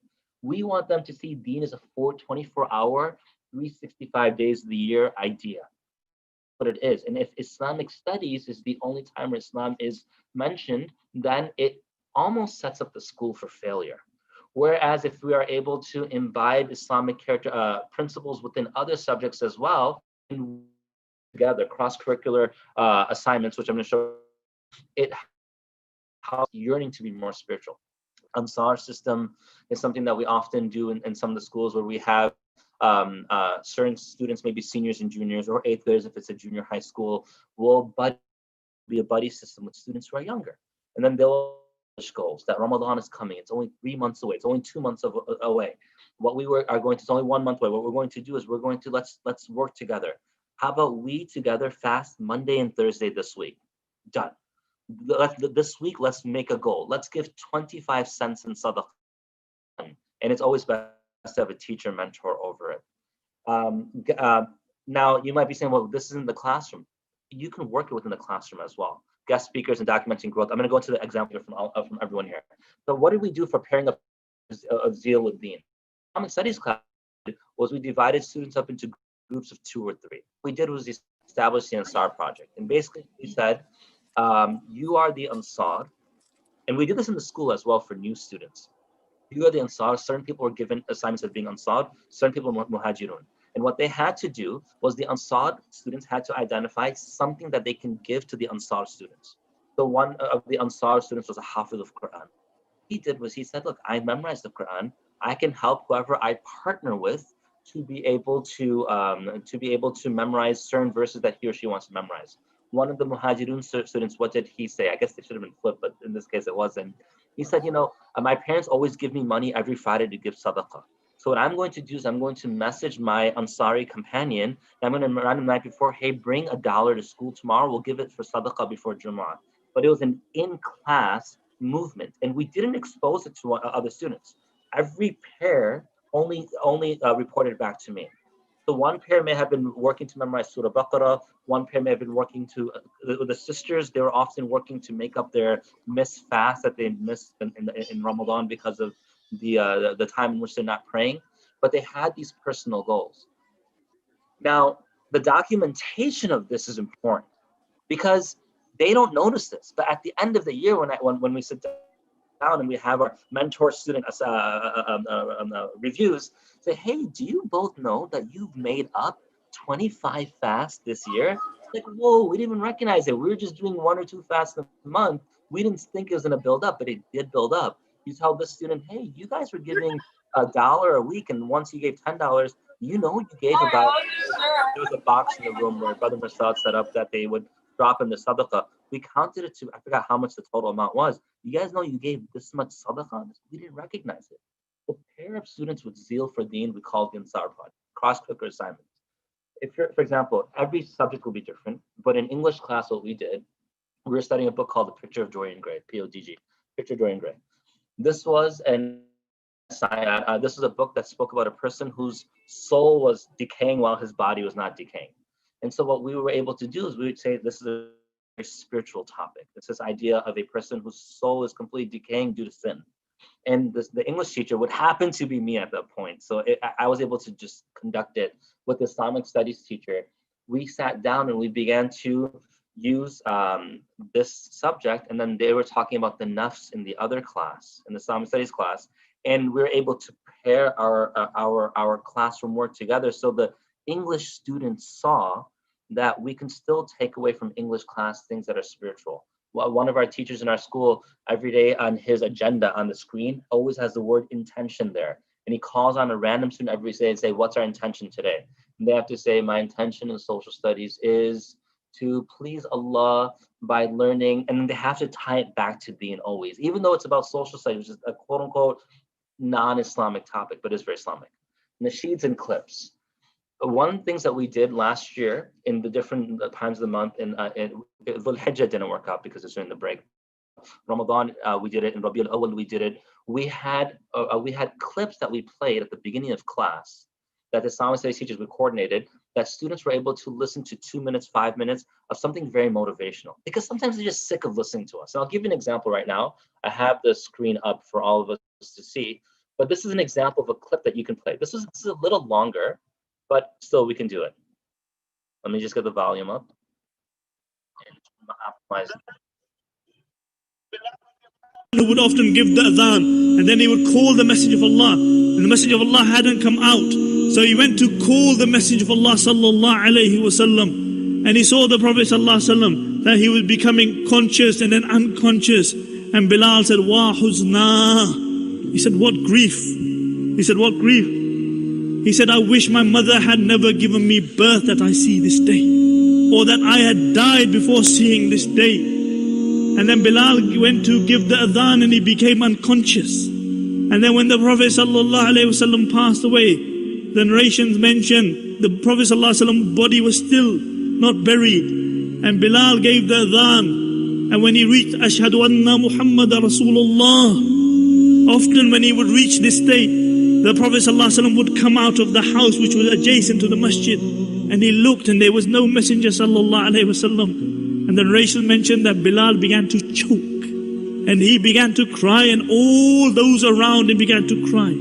We want them to see deen as a 24-hour, 365 days of the year idea. What it is. And if Islamic studies is the only time where Islam is mentioned, then it almost sets up the school for failure. Whereas if we are able to imbibe Islamic character principles within other subjects as well, and together cross-curricular assignments, which I'm going to show, it has yearning to be more spiritual. Ansar system is something that we often do in some of the schools where we have certain students, maybe seniors and juniors, or eighth graders if it's a junior high school, will be a buddy system with students who are younger, and then they'll goals that Ramadan is coming. It's only 3 months away. It's only 2 months away. What we are going to, it's only 1 month away. What we're going to do is we're going to let's work together. How about we together fast Monday and Thursday this week? Done. This week, let's make a goal. Let's give 25 cents in sadaqah. And it's always best to have a teacher mentor over it. Now, you might be saying, well, this isn't the classroom. You can work it within the classroom as well. Guest speakers and documenting growth. I'm going to go into the example from everyone here. So what did we do for pairing up zeal with deen? Islamic studies class was we divided students up into groups of 2 or 3. What we did was establish the Ansar project. And basically we said, you are the Ansar. And we did this in the school as well for new students. You are the Ansar. Certain people were given assignments of being Ansar, certain people were Muhajirun. And what they had to do was the Ansar students had to identify something that they can give to the Ansar students. So one of the Ansar students was a Hafiz of Quran. What he did was he said, look, I memorized the Quran. I can help whoever I partner with to be able to memorize certain verses that he or she wants to memorize. One of the Muhajirun students, what did he say? I guess they should have been flipped, but in this case it wasn't. He said, my parents always give me money every Friday to give sadaqah. So what I'm going to do is I'm going to message my Ansari companion. And I'm going to run the night before, hey, bring $1 to school tomorrow. We'll give it for sadaqah before Jumu'ah. But it was an in-class movement, and we didn't expose it to other students. Every pair only reported back to me. So one pair may have been working to memorize Surah Baqarah. One pair may have been working to, the sisters, they were often working to make up their missed fast that they missed in Ramadan because of the time in which they're not praying. But they had these personal goals. Now, the documentation of this is important because they don't notice this. But at the end of the year, when we sit down and we have our mentor student reviews, say, hey, do you both know that you've made up 25 fasts this year? Like, whoa, we didn't even recognize it. We were just doing 1 or 2 fasts a month. We didn't think it was going to build up, but it did build up. You tell this student, hey, you guys were giving $1 a week, and once you gave $10, you gave about, there was a box in the room where Brother Masad set up that they would drop in the sadaqah. We counted it to, I forgot how much the total amount was. You guys know you gave this much sadaqah? We didn't recognize it. The pair of students with zeal for deen, we call the Ansar project, cross-curricular assignments. If you're, for example, every subject will be different, but in English class, what we did, we were studying a book called The Picture of Dorian Gray, PODG, Picture of Dorian Gray. This was this was a book that spoke about a person whose soul was decaying while his body was not decaying. And so what we were able to do is we would say this is a very spiritual topic. It's this idea of a person whose soul is completely decaying due to sin. And the English teacher would happen to be me at that point. So I was able to just conduct it with the Islamic studies teacher. We sat down and we began to use this subject, and then they were talking about the nafs in the other class, in the Islamic studies class, and we were able to pair our classroom work together. So the English students saw that we can still take away from English class things that are spiritual. Well, one of our teachers in our school, every day on his agenda on the screen, always has the word intention there. And he calls on a random student every day and say, what's our intention today? They have to say, my intention in social studies is to please Allah by learning, and then they have to tie it back to deen always, even though it's about social studies, which is a quote unquote non-Islamic topic, but it's very Islamic. Nasheeds and clips. One of the things that we did last year in the different times of the month, in Dhul Hijjah didn't work out because it's during the break. Ramadan, we did it. In Rabiul Awwal, we did it. We had clips that we played at the beginning of class that the Islamic studies teachers we coordinated, that students were able to listen to 2 minutes, 5 minutes of something very motivational, because sometimes they're just sick of listening to us. And I'll give you an example right now. I have the screen up for all of us to see, but this is an example of a clip that you can play. This is a little longer, but still we can do it. Let me just get the volume up. Who would often give the adhan, and then he would call the Messenger of Allah, and the Messenger of Allah hadn't come out, so he went to call the Messenger of Allah sallallahu alaihi wasallam, and he saw the Prophet sallallahu alaihi wasallam that he was becoming conscious and then unconscious, and Bilal said, "Wa huzna." He said, "What grief?" He said, "What grief?" He said, "I wish my mother had never given me birth that I see this day, or that I had died before seeing this day." And then Bilal went to give the adhan and he became unconscious. And then when the Prophet ﷺ passed away, the narrations mention the Prophet ﷺ body was still not buried. And Bilal gave the adhan. And when he reached Ashhadu anna Muhammadan Rasulullah, often when he would reach this state, the Prophet ﷺ would come out of the house which was adjacent to the masjid. And he looked and there was no Messenger ﷺ. And the narration mentioned that Bilal began to choke and he began to cry, and all those around him began to cry.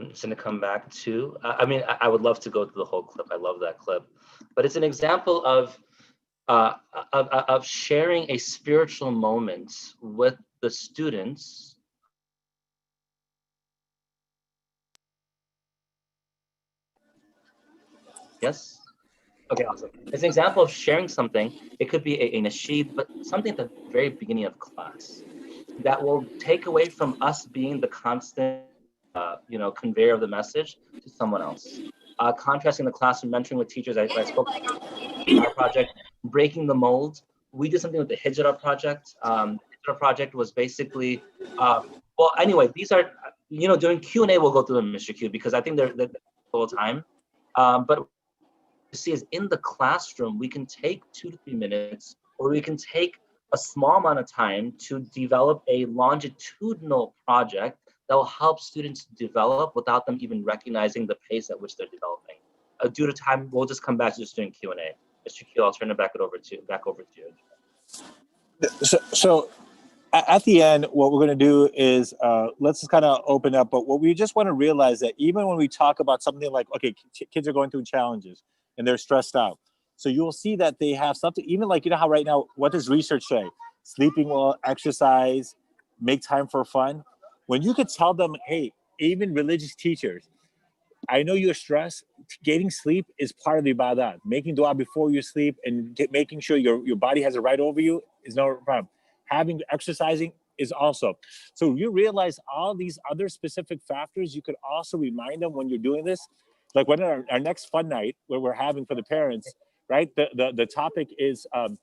It's going to come back to, I would love to go through the whole clip. I love that clip. But it's an example of sharing a spiritual moment with the students. Yes? Okay, awesome. It's an example of sharing something. It could be a nasheed, but something at the very beginning of class that will take away from us being the constant, conveyor of the message to someone else. Contrasting the classroom mentoring with teachers, I spoke about our project, breaking the mold. We did something with the Hijrah project. The Hijrah project was basically, these are, during Q&A, we'll go through them, Mr. Q, because I think they're the whole time. But see is in the classroom, we can take 2 to 3 minutes, or we can take a small amount of time to develop a longitudinal project that will help students develop without them even recognizing the pace at which they're developing. Due to time, we'll just come back to just doing Q&A. Mr. Q, I'll turn it back over to you. So at the end, what we're going to do is let's just kind of open up. But what we just want to realize that even when we talk about something like, okay, kids are going through challenges and they're stressed out. So you'll see that they have something, even like, how right now, what does research say? Sleeping well, exercise, make time for fun. When you could tell them, hey, even religious teachers, I know you're stressed. Getting sleep is part of the ibadah. Making dua before you sleep and making sure your body has a right over you is no problem. Having exercising is also. So you realize all these other specific factors, you could also remind them when you're doing this. Like when our next fun night where we're having for the parents, right? The topic is the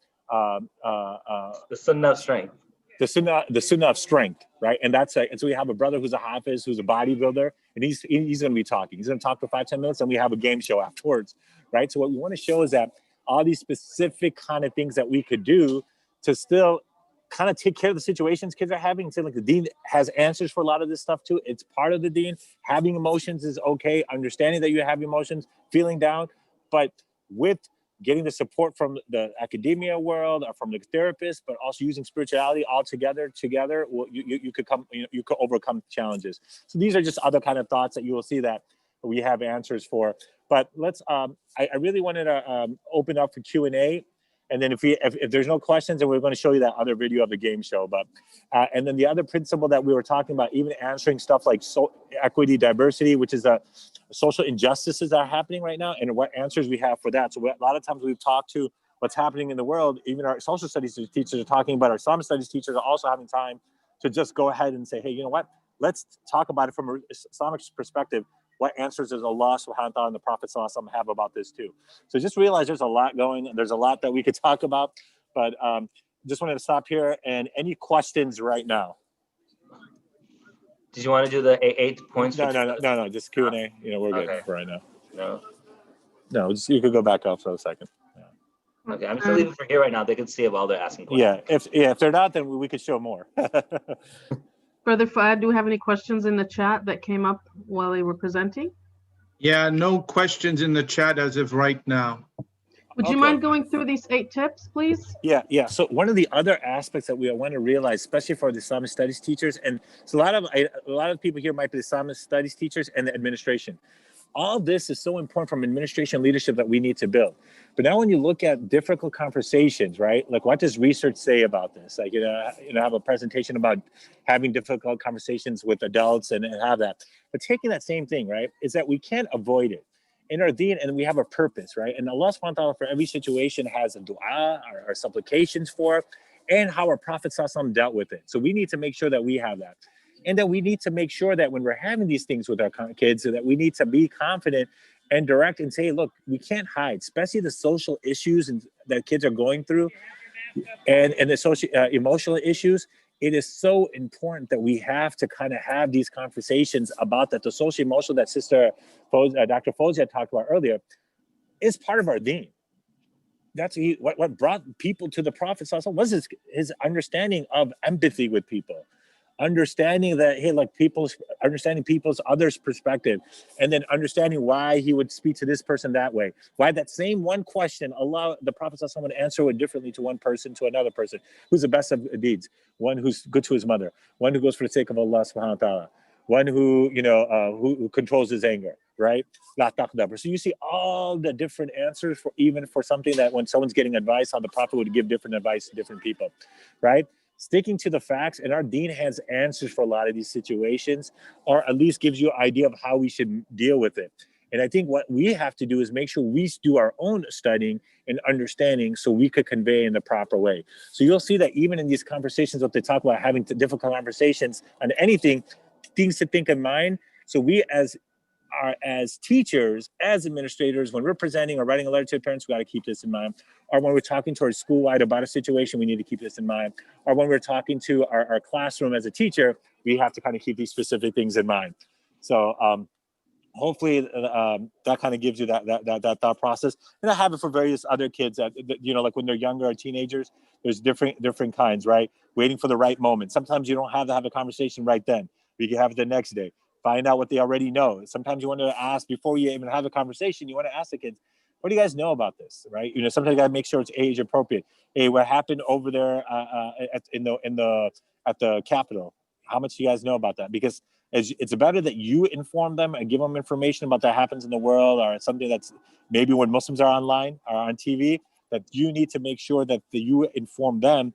sunnah of strength. The sunnah of strength, right? And and so we have a brother who's a hafiz, who's a bodybuilder, and he's going to be talking. He's going to talk for 5-10 minutes, and we have a game show afterwards, right? So what we want to show is that all these specific kind of things that we could do to still kind of take care of the situations kids are having. Say like the deen has answers for a lot of this stuff too. It's part of the deen. Having emotions is okay. Understanding that you have emotions, feeling down, but with getting the support from the academia world or from the therapist, but also using spirituality all together, you could overcome challenges. So these are just other kind of thoughts that you will see that we have answers for. But let's, I really wanted to open up for Q&A. And then if there's no questions, then we're going to show you that other video of the game show. But and then the other principle that we were talking about, even answering stuff like equity, diversity, which is the social injustices that are happening right now, and what answers we have for that. So a lot of times we've talked to what's happening in the world. Even our social studies teachers are talking about. Our Islamic studies teachers are also having time to just go ahead and say, hey, you know what? Let's talk about it from an Islamic perspective. what answers does Allah subhanahu wa ta'ala and the Prophet sallallahu alaihi wasallam have about this too. So just realize there's a lot there's a lot that we could talk about, but just wanted to stop here. And any questions right now? Did you want to do the 8 points? No, just Q&A. We're good for right now. No, just, you could go back up for a second. Yeah. Okay, I'm just leaving for here right now. They can see it while they're asking questions. If they're not, then we could show more. Brother Fahad, do we have any questions in the chat that came up while they were presenting? Yeah, no questions in the chat as of right now. Would you mind going through these 8 tips, please? Yeah. So one of the other aspects that we want to realize, especially for the Islamic studies teachers, and so a lot of people here might be the Islamic studies teachers and the administration. All this is so important from administration leadership that we need to build. But now when you look at difficult conversations, right? Like, what does research say about this? Like, have a presentation about having difficult conversations with adults and have that. But taking that same thing, right, is that we can't avoid it. In our deen, and we have a purpose, right? And Allah subhanahu wa ta'ala for every situation has a dua, our supplications for, and how our Prophet sallallahu alaihi wasallam dealt with it. So we need to make sure that we have that. And then we need to make sure that when we're having these things with our kids, so that we need to be confident and direct and say, look, we can't hide, especially the social issues that kids are going through and the social emotional issues. It is so important that we have to kind of have these conversations about that. The social emotional that Dr. Fozia talked about earlier is part of our deen. That's what brought people to the Prophet was his understanding of empathy with people. Understanding that, hey, like understanding others' perspective, and then understanding why he would speak to this person that way. Why that same one question, the Prophet would answer it differently to one person, to another person. Who's the best of deeds? One who's good to his mother. One who goes for the sake of Allah subhanahu wa ta'ala. One who, who controls his anger, right? La taqdabr. So you see all the different answers for something that when someone's getting advice, how the Prophet would give different advice to different people, right? Sticking to the facts, and our deen has answers for a lot of these situations, or at least gives you an idea of how we should deal with it. And I think what we have to do is make sure we do our own studying and understanding so we could convey in the proper way. So you'll see that even in these conversations, what they talk about having difficult conversations on anything, things to think in mind. So we as teachers, as administrators, when we're presenting or writing a letter to parents, we got to keep this in mind. Or when we're talking to our school-wide about a situation, we need to keep this in mind. Or when we're talking to our classroom as a teacher, we have to kind of keep these specific things in mind. So hopefully that kind of gives you that thought process. And I have it for various other kids that, like when they're younger or teenagers, there's different kinds, right? Waiting for the right moment. Sometimes you don't have to have a conversation right then. We can have it the next day. Find out what they already know. Sometimes you want to ask before you even have a conversation. You want to ask the kids, "What do you guys know about this?" Right? Sometimes you got to make sure it's age appropriate. Hey, what happened over there at the Capitol? How much do you guys know about that? Because it's better that you inform them and give them information about that happens in the world, or something that's maybe when Muslims are online or on TV. That you need to make sure that you inform them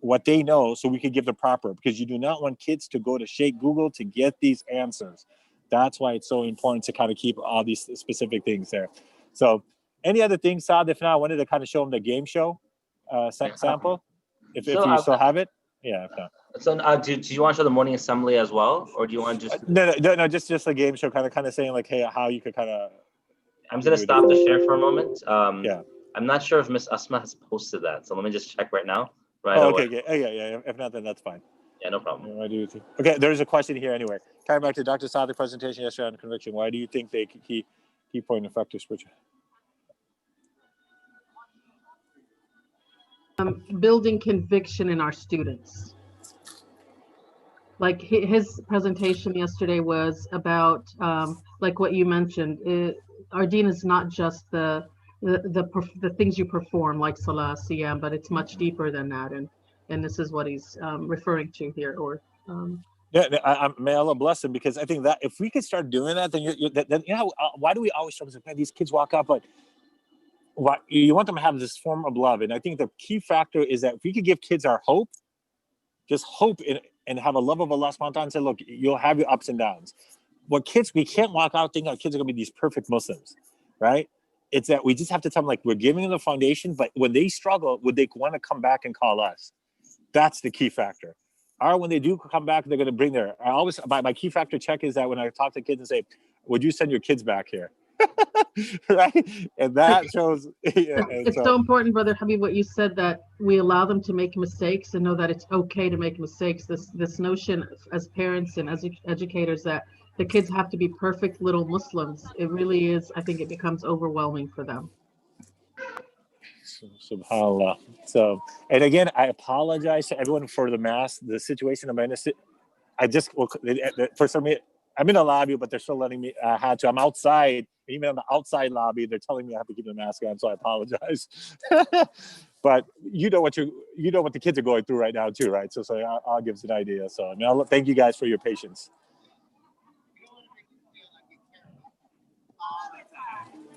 what they know, so we could give the proper, because you do not want kids to go to Sheikh Google to get these answers. That's why it's so important to kind of keep all these specific things there. So any other things, Saad? If not, I wanted to kind of show them the game show sample, if you still have it. Yeah, if not. So do you want to show the morning assembly as well, or do you want to just no, just a game show, kind of saying like, hey, how you could kind of. I'm just gonna stop the share for a moment. Yeah, I'm not sure if Miss Asma has posted that, so let me just check right now. Okay. Yeah. If not, then that's fine. Yeah, no problem. Okay, there's a question here anyway. Coming back to Dr. Saad's presentation yesterday on conviction, why do you think they key point effective spiritual? Building conviction in our students. Like his presentation yesterday was about, like what you mentioned, our deen is not just the things you perform like salah, siyam, but it's much deeper than that, and this is what he's referring to here. Or may Allah bless him, because I think that if we could start doing that, then why do we always struggle? These kids walk up, but what you want them to have this form of love, and I think the key factor is that if we could give kids our hope, just hope and have a love of Allah subhanahu wa ta'ala, and say, look, you'll have your ups and downs. We can't walk out thinking our kids are going to be these perfect Muslims, right? It's that we just have to tell them, like, we're giving them the foundation, but when they struggle, would they want to come back and call us? That's the key factor. are when they do come back, they're going to bring their. I always my key factor check is that when I talk to kids and say, "Would you send your kids back here?" Right, and that shows. Yeah, and It's so important, Brother Habib, what you said, that we allow them to make mistakes and know that it's okay to make mistakes. This notion as parents and as educators that the kids have to be perfect little Muslims, it really is. I think it becomes overwhelming for them. SubhanAllah. So, and again, I apologize to everyone for the mask. The situation I'm in. I just for some reason I'm in a lobby, but they're still letting me have to. I'm outside. Even in the outside lobby, they're telling me I have to keep the mask on. So I apologize. But you know what the kids are going through right now too, right? So I'll give us an idea. So I mean, thank you guys for your patience.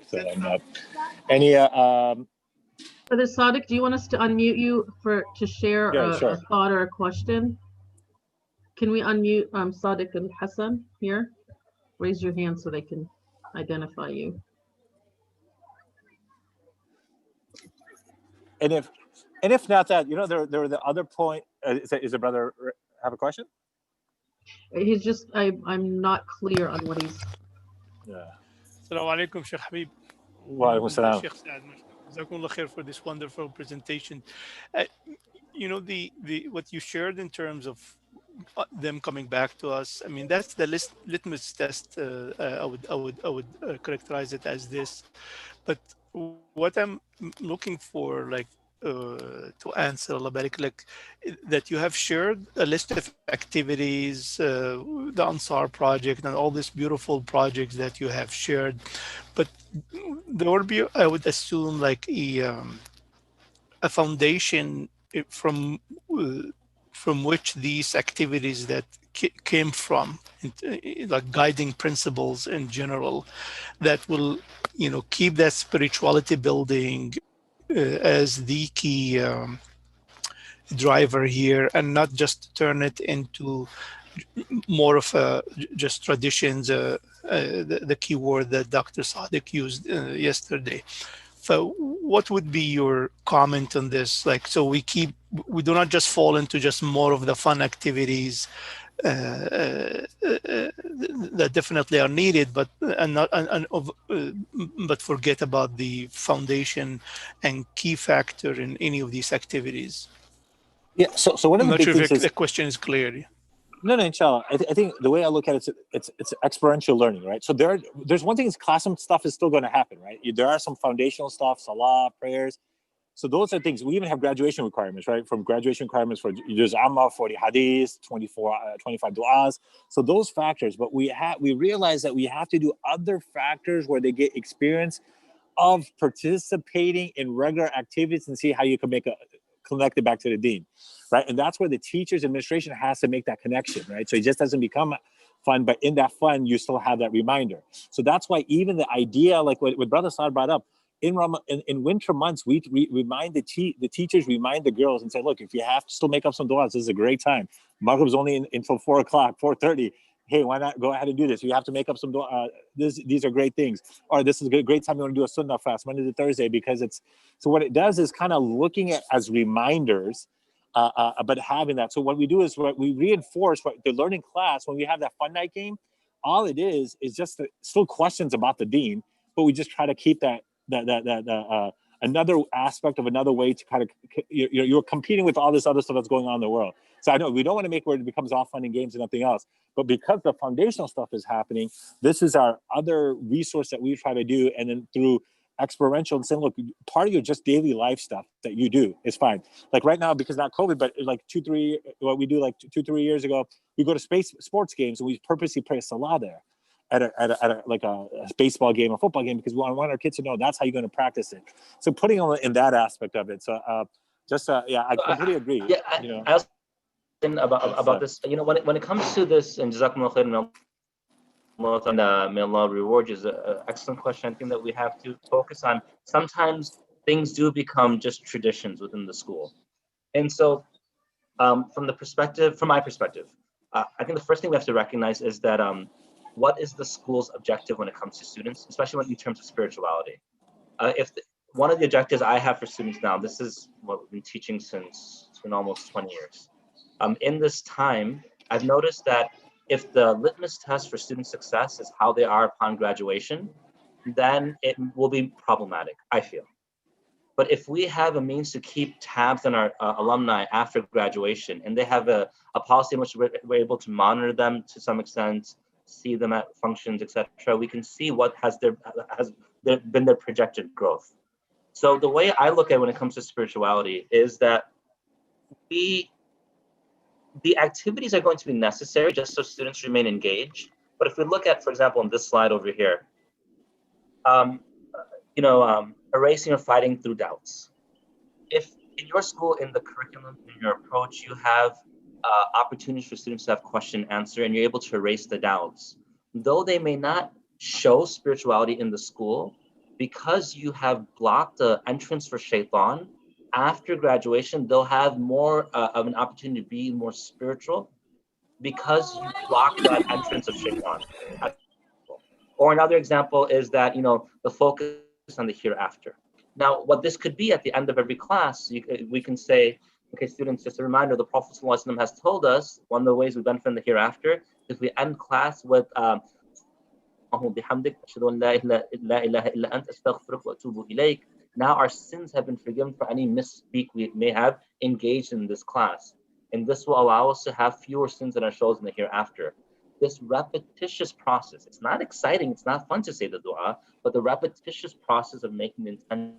So any Brother Sadiq, do you want us to unmute you to share sure. a thought or a question? Can we unmute Sadiq and Hassan here? Raise your hand so they can identify you. And if not that, there the other point. Is the brother have a question? He's just I'm not clear on what he's. Yeah. Assalamu alaikum, Sheikh Habib. Wa alaikum salam. Sheikh Saad, Jazakumullah khair for this wonderful presentation. The what you shared in terms of them coming back to us. I mean, that's the litmus test. I would characterize it as this. But what I'm looking for, like, to answer Allah barik, like that you have shared a list of activities, the Ansar project and all these beautiful projects that you have shared, but there would be, I would assume, like a foundation from which these activities that came from, like guiding principles in general, that will keep that spirituality building as the key driver here, and not just turn it into more of a just traditions, the key word that Dr. Sadiq used yesterday. So what would be your comment on this? Like, so we do not just fall into just more of the fun activities that definitely are needed, but forget about the foundation and key factor in any of these activities. Yeah. So one of the big things is, the question is clear. No, inshallah. I think the way I look at it, it's experiential learning, right? So there's one thing is classroom stuff is still going to happen, right? There are some foundational stuff, salah, prayers. So those are things. We even have graduation requirements, right? From graduation requirements for there's Amma, 40 hadiths, 25 du'as. So those factors, but we realize that we have to do other factors where they get experience of participating in regular activities and see how you can connect it back to the deen, right? And that's where the teachers administration has to make that connection, right? So it just doesn't become fun, but in that fun, you still have that reminder. So that's why even the idea, like what Brother Saad brought up, in winter months, we remind the teachers, remind the girls and say, look, if you have to still make up some du'as, this is a great time. Maghrib's only until 4 o'clock, 4:30. Hey, why not go ahead and do this? You have to make up some dua. These are great things. Or this is a great time you want to do a sunnah fast, Monday to Thursday, because it's, so what it does is kind of looking at as reminders, but having that. So what we do is we reinforce what the learning class, when we have that fun night game, all it is just still questions about the deen, but we just try to keep that another aspect of another way to kind of, you're competing with all this other stuff that's going on in the world. So I know we don't want to make where it becomes all fun and games and nothing else, but because the foundational stuff is happening, this is our other resource that we try to do. And then through experiential and saying, look, part of your just daily life stuff that you do is fine. Like right now, because not COVID, but like 2-3 years ago, we go to sports games and we purposely pray a salah there at a baseball game or football game, because we want our kids to know that's how you're going to practice it. So putting them in that aspect of it. So I completely agree. Yeah, I also about this. When it comes to this, and Jazakumullah khairan, may Allah reward you, is an excellent question. I think that we have to focus on. Sometimes things do become just traditions within the school, and so from my perspective, I think the first thing we have to recognize is that what is the school's objective when it comes to students, especially in terms of spirituality. One of the objectives I have for students now, this is what we've been teaching since, it's been almost 20 years. In this time, I've noticed that if the litmus test for student success is how they are upon graduation, then it will be problematic, I feel. But if we have a means to keep tabs on our alumni after graduation, and they have a policy in which we're able to monitor them to some extent, see them at functions, etc., we can see what has been their projected growth. So the way I look at it when it comes to spirituality is that the activities are going to be necessary just so students remain engaged. But if we look at, for example, on this slide over here, erasing or fighting through doubts. If in your school, in the curriculum, in your approach, you have opportunities for students to have question and answer, and you're able to erase the doubts, though they may not show spirituality in the school, because you have blocked the entrance for shaitan, after graduation, they'll have more of an opportunity to be more spiritual because you block that entrance of shaitan. Or another example is that, the focus on the hereafter. Now, what this could be at the end of every class, we can say, okay, students, just a reminder, the Prophet ﷺ has told us one of the ways we benefit from the hereafter is we end class with now our sins have been forgiven for any misspeak we may have engaged in this class. And this will allow us to have fewer sins on our shoulders in the hereafter. This repetitious process, it's not exciting, it's not fun to say the dua, but the repetitious process of making the intention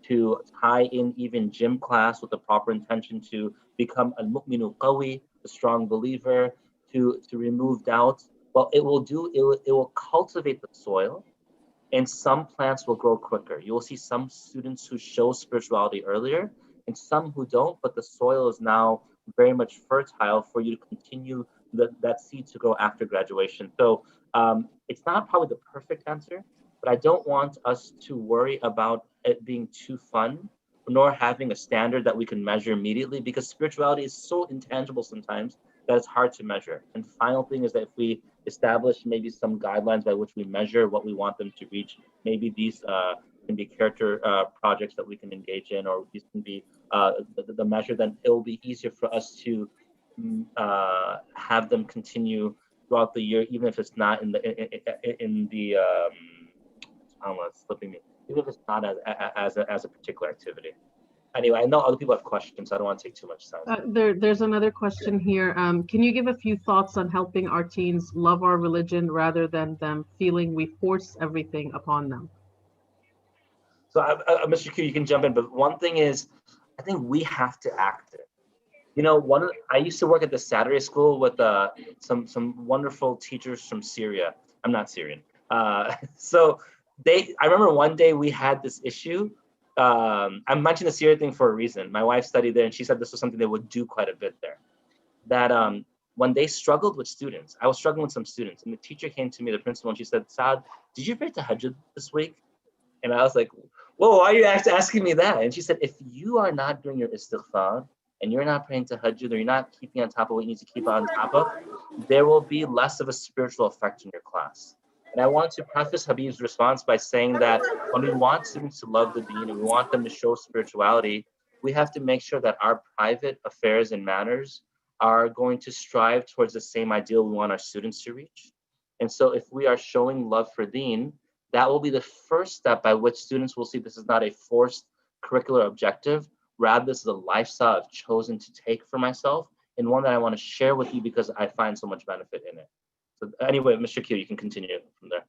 to tie in even gym class with the proper intention to become al-mu'minu qawi, the strong believer, to remove doubts. Well, it will cultivate the soil, and some plants will grow quicker. You will see some students who show spirituality earlier and some who don't, but the soil is now very much fertile for you to continue that seed to grow after graduation. So it's not probably the perfect answer, but I don't want us to worry about it being too fun, nor having a standard that we can measure immediately, because spirituality is so intangible sometimes that it's hard to measure. And the final thing is that if we establish maybe some guidelines by which we measure what we want them to reach, maybe these can be character projects that we can engage in, or these can be the measure, then it will be easier for us to have them continue throughout the year, even if it's not in the I don't know, it's slipping me, even if it's not as a particular activity. Anyway, I know other people have questions, so I don't want to take too much time. There's another question here. Can you give a few thoughts on helping our teens love our religion rather than them feeling we force everything upon them? So, Mr. Q, you can jump in, but one thing is, I think we have to act it. I used to work at the Saturday school with some wonderful teachers from Syria. I'm not Syrian. So I remember one day we had this issue. I'm mentioning the Syria thing for a reason. My wife studied there, and she said this was something they would do quite a bit there. That when they struggled with students, I was struggling with some students, and the teacher came to me, the principal, and she said, "Saad, did you pray tahajjud this week?" And I was like, "Whoa, why are you asking me that?" And she said, "If you are not doing your istighfar, and you're not praying tahajjud, or you're not keeping on top of what you need to keep on top of, there will be less of a spiritual effect in your class." And I wanted to preface Habib's response by saying that when we want students to love the deen and we want them to show spirituality, we have to make sure that our private affairs and manners are going to strive towards the same ideal we want our students to reach. And so if we are showing love for deen, that will be the first step by which students will see this is not a forced curricular objective. Rather, this is a lifestyle I've chosen to take for myself, and one that I want to share with you because I find so much benefit in it. So anyway, Mr. Q, you can continue from there.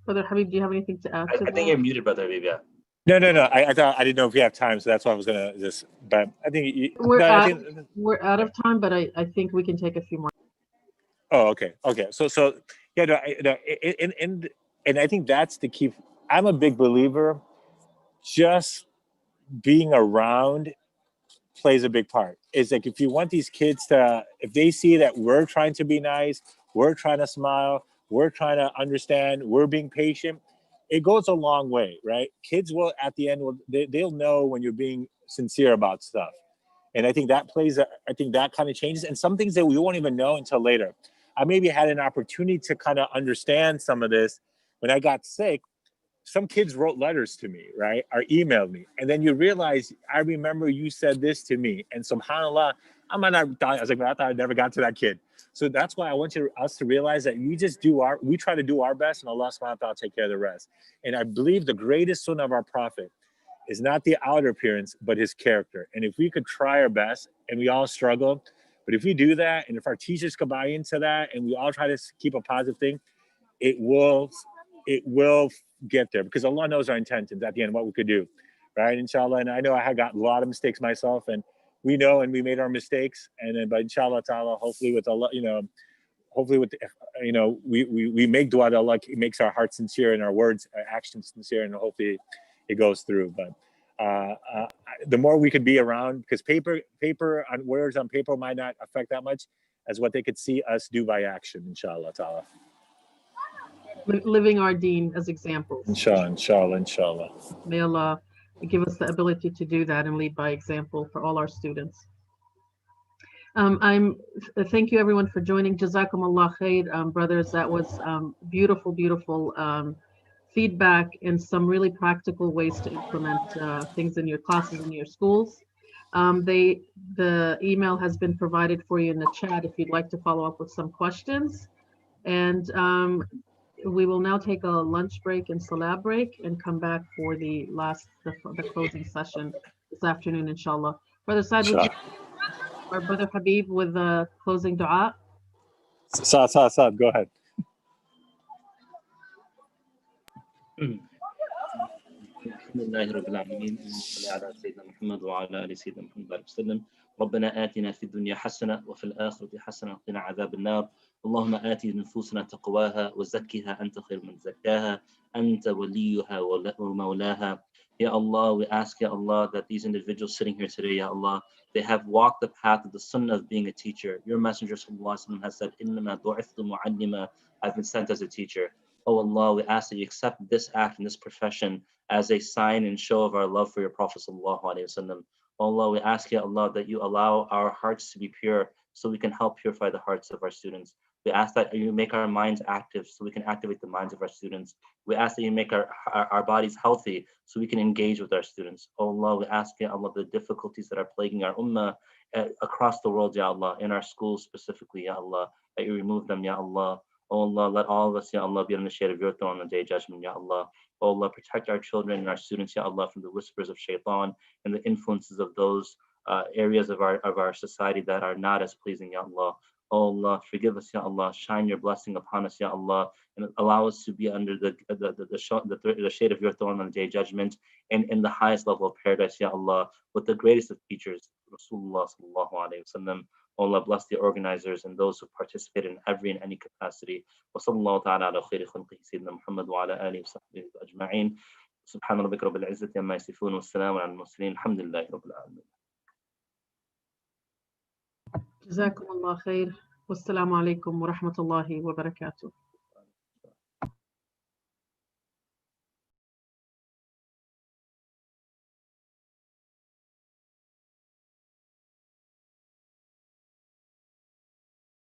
Brother Habib, do you have anything to add to that? I think you're muted, Brother Habib, yeah. No. I thought, I didn't know if we have time, so that's why I was gonna just. But I think we're out of time, but I think we can take a few more. Oh, okay. So yeah, and I think that's the key. I'm a big believer. Just being around plays a big part. It's like if you want these kids to, if they see that we're trying to be nice, we're trying to smile, we're trying to understand, we're being patient, it goes a long way, right? Kids will, at the end, they'll know when you're being sincere about stuff. And I think that that kind of changes. And some things that we won't even know until later. I maybe had an opportunity to kind of understand some of this when I got sick. some kids wrote letters to me, right? Or emailed me. And then you realize, I remember you said this to me. And subhanAllah, I was like, I thought I never got to that kid. So that's why I want us to realize that we try to do our best, and Allah subhanahu wa ta'ala take care of the rest. And I believe the greatest sunnah of our Prophet is not the outer appearance, but his character. And if we could try our best, and we all struggle, but if we do that, and if our teachers could buy into that, and we all try to keep a positive thing, it will get there, because Allah knows our intentions at the end, what we could do, right? Inshallah. And I know I had got a lot of mistakes myself, and we know, and we made our mistakes, and then, but inshallah ta'ala, hopefully with Allah, we make dua that Allah makes our hearts sincere and our words, our actions sincere, and hopefully it goes through. But the more we could be around, because paper on words on paper might not affect that much as what they could see us do by action, inshallah ta'ala. Living our deen as examples. Inshallah. May Allah give us the ability to do that and lead by example for all our students. Thank you everyone for joining. Jazakumullah khair, brothers. That was beautiful feedback and some really practical ways to implement things in your classes and your schools. The email has been provided for you in the chat if you'd like to follow up with some questions. And we will now take a lunch break and salah break and come back for the closing session this afternoon, inshallah. Brother Saad, or Brother Habib with the closing dua. Saad, go ahead. Alhamdulillah Rabbil Alameen. Ala Sayyidina Muhammad wa ala ali Sayyidina Muhammad sallam. ربنا آتنا في الدنيا حسنة وفي الآخرة حسنة وقنا عذاب النار. اللهم آت نفوسنا تقواها وزكها أنت خير من زكاها أنت وليها ومولاها. Ya Allah, we ask, Ya Allah, that these individuals sitting here today, Ya Allah, they have walked the path of the sunnah of being a teacher. Your Messenger ﷺ has said, إِنَّمَا بُعِثْتُ مُعَلِّمًا, I've been sent as a teacher. Oh Allah, we ask that you accept this act and this profession as a sign and show of our love for your Prophet ﷺ. Oh Allah, we ask, Ya Allah, that you allow our hearts to be pure so we can help purify the hearts of our students. We ask that you make our minds active so we can activate the minds of our students. We ask that you make our bodies healthy so we can engage with our students. Oh Allah, we ask, Ya Allah, the difficulties that are plaguing our ummah across the world, Ya Allah, in our schools specifically, Ya Allah, that you remove them, Ya Allah. Oh Allah, let all of us, Ya Allah, be on the shade of your throne on the day of judgment, Ya Allah. Oh Allah, protect our children and our students, Ya Allah, from the whispers of shaitan and the influences of those areas of our society that are not as pleasing, Ya Allah. Oh Allah, forgive us, Ya Allah. Shine your blessing upon us, Ya Allah, and allow us to be under the shade of your throne on the day of judgment and in the highest level of paradise, Ya Allah, with the greatest of teachers, Rasulullah sallallahu alaihi wasallam. Oh Allah, bless the organizers and those who participated in every and any capacity. Wa sallallahu ta'ala ala khayri khalqihi sayyidina Muhammad wa ala alihi wa sahbihi ajma'in. Subhana rabbika rabbil izzati amma yasifun wa salamun ala al-mursalin. Alhamdulillahi rabbil alamin. Jazakumullah khair. Wassalamu alaikum wa rahmatullahi wa barakatuh.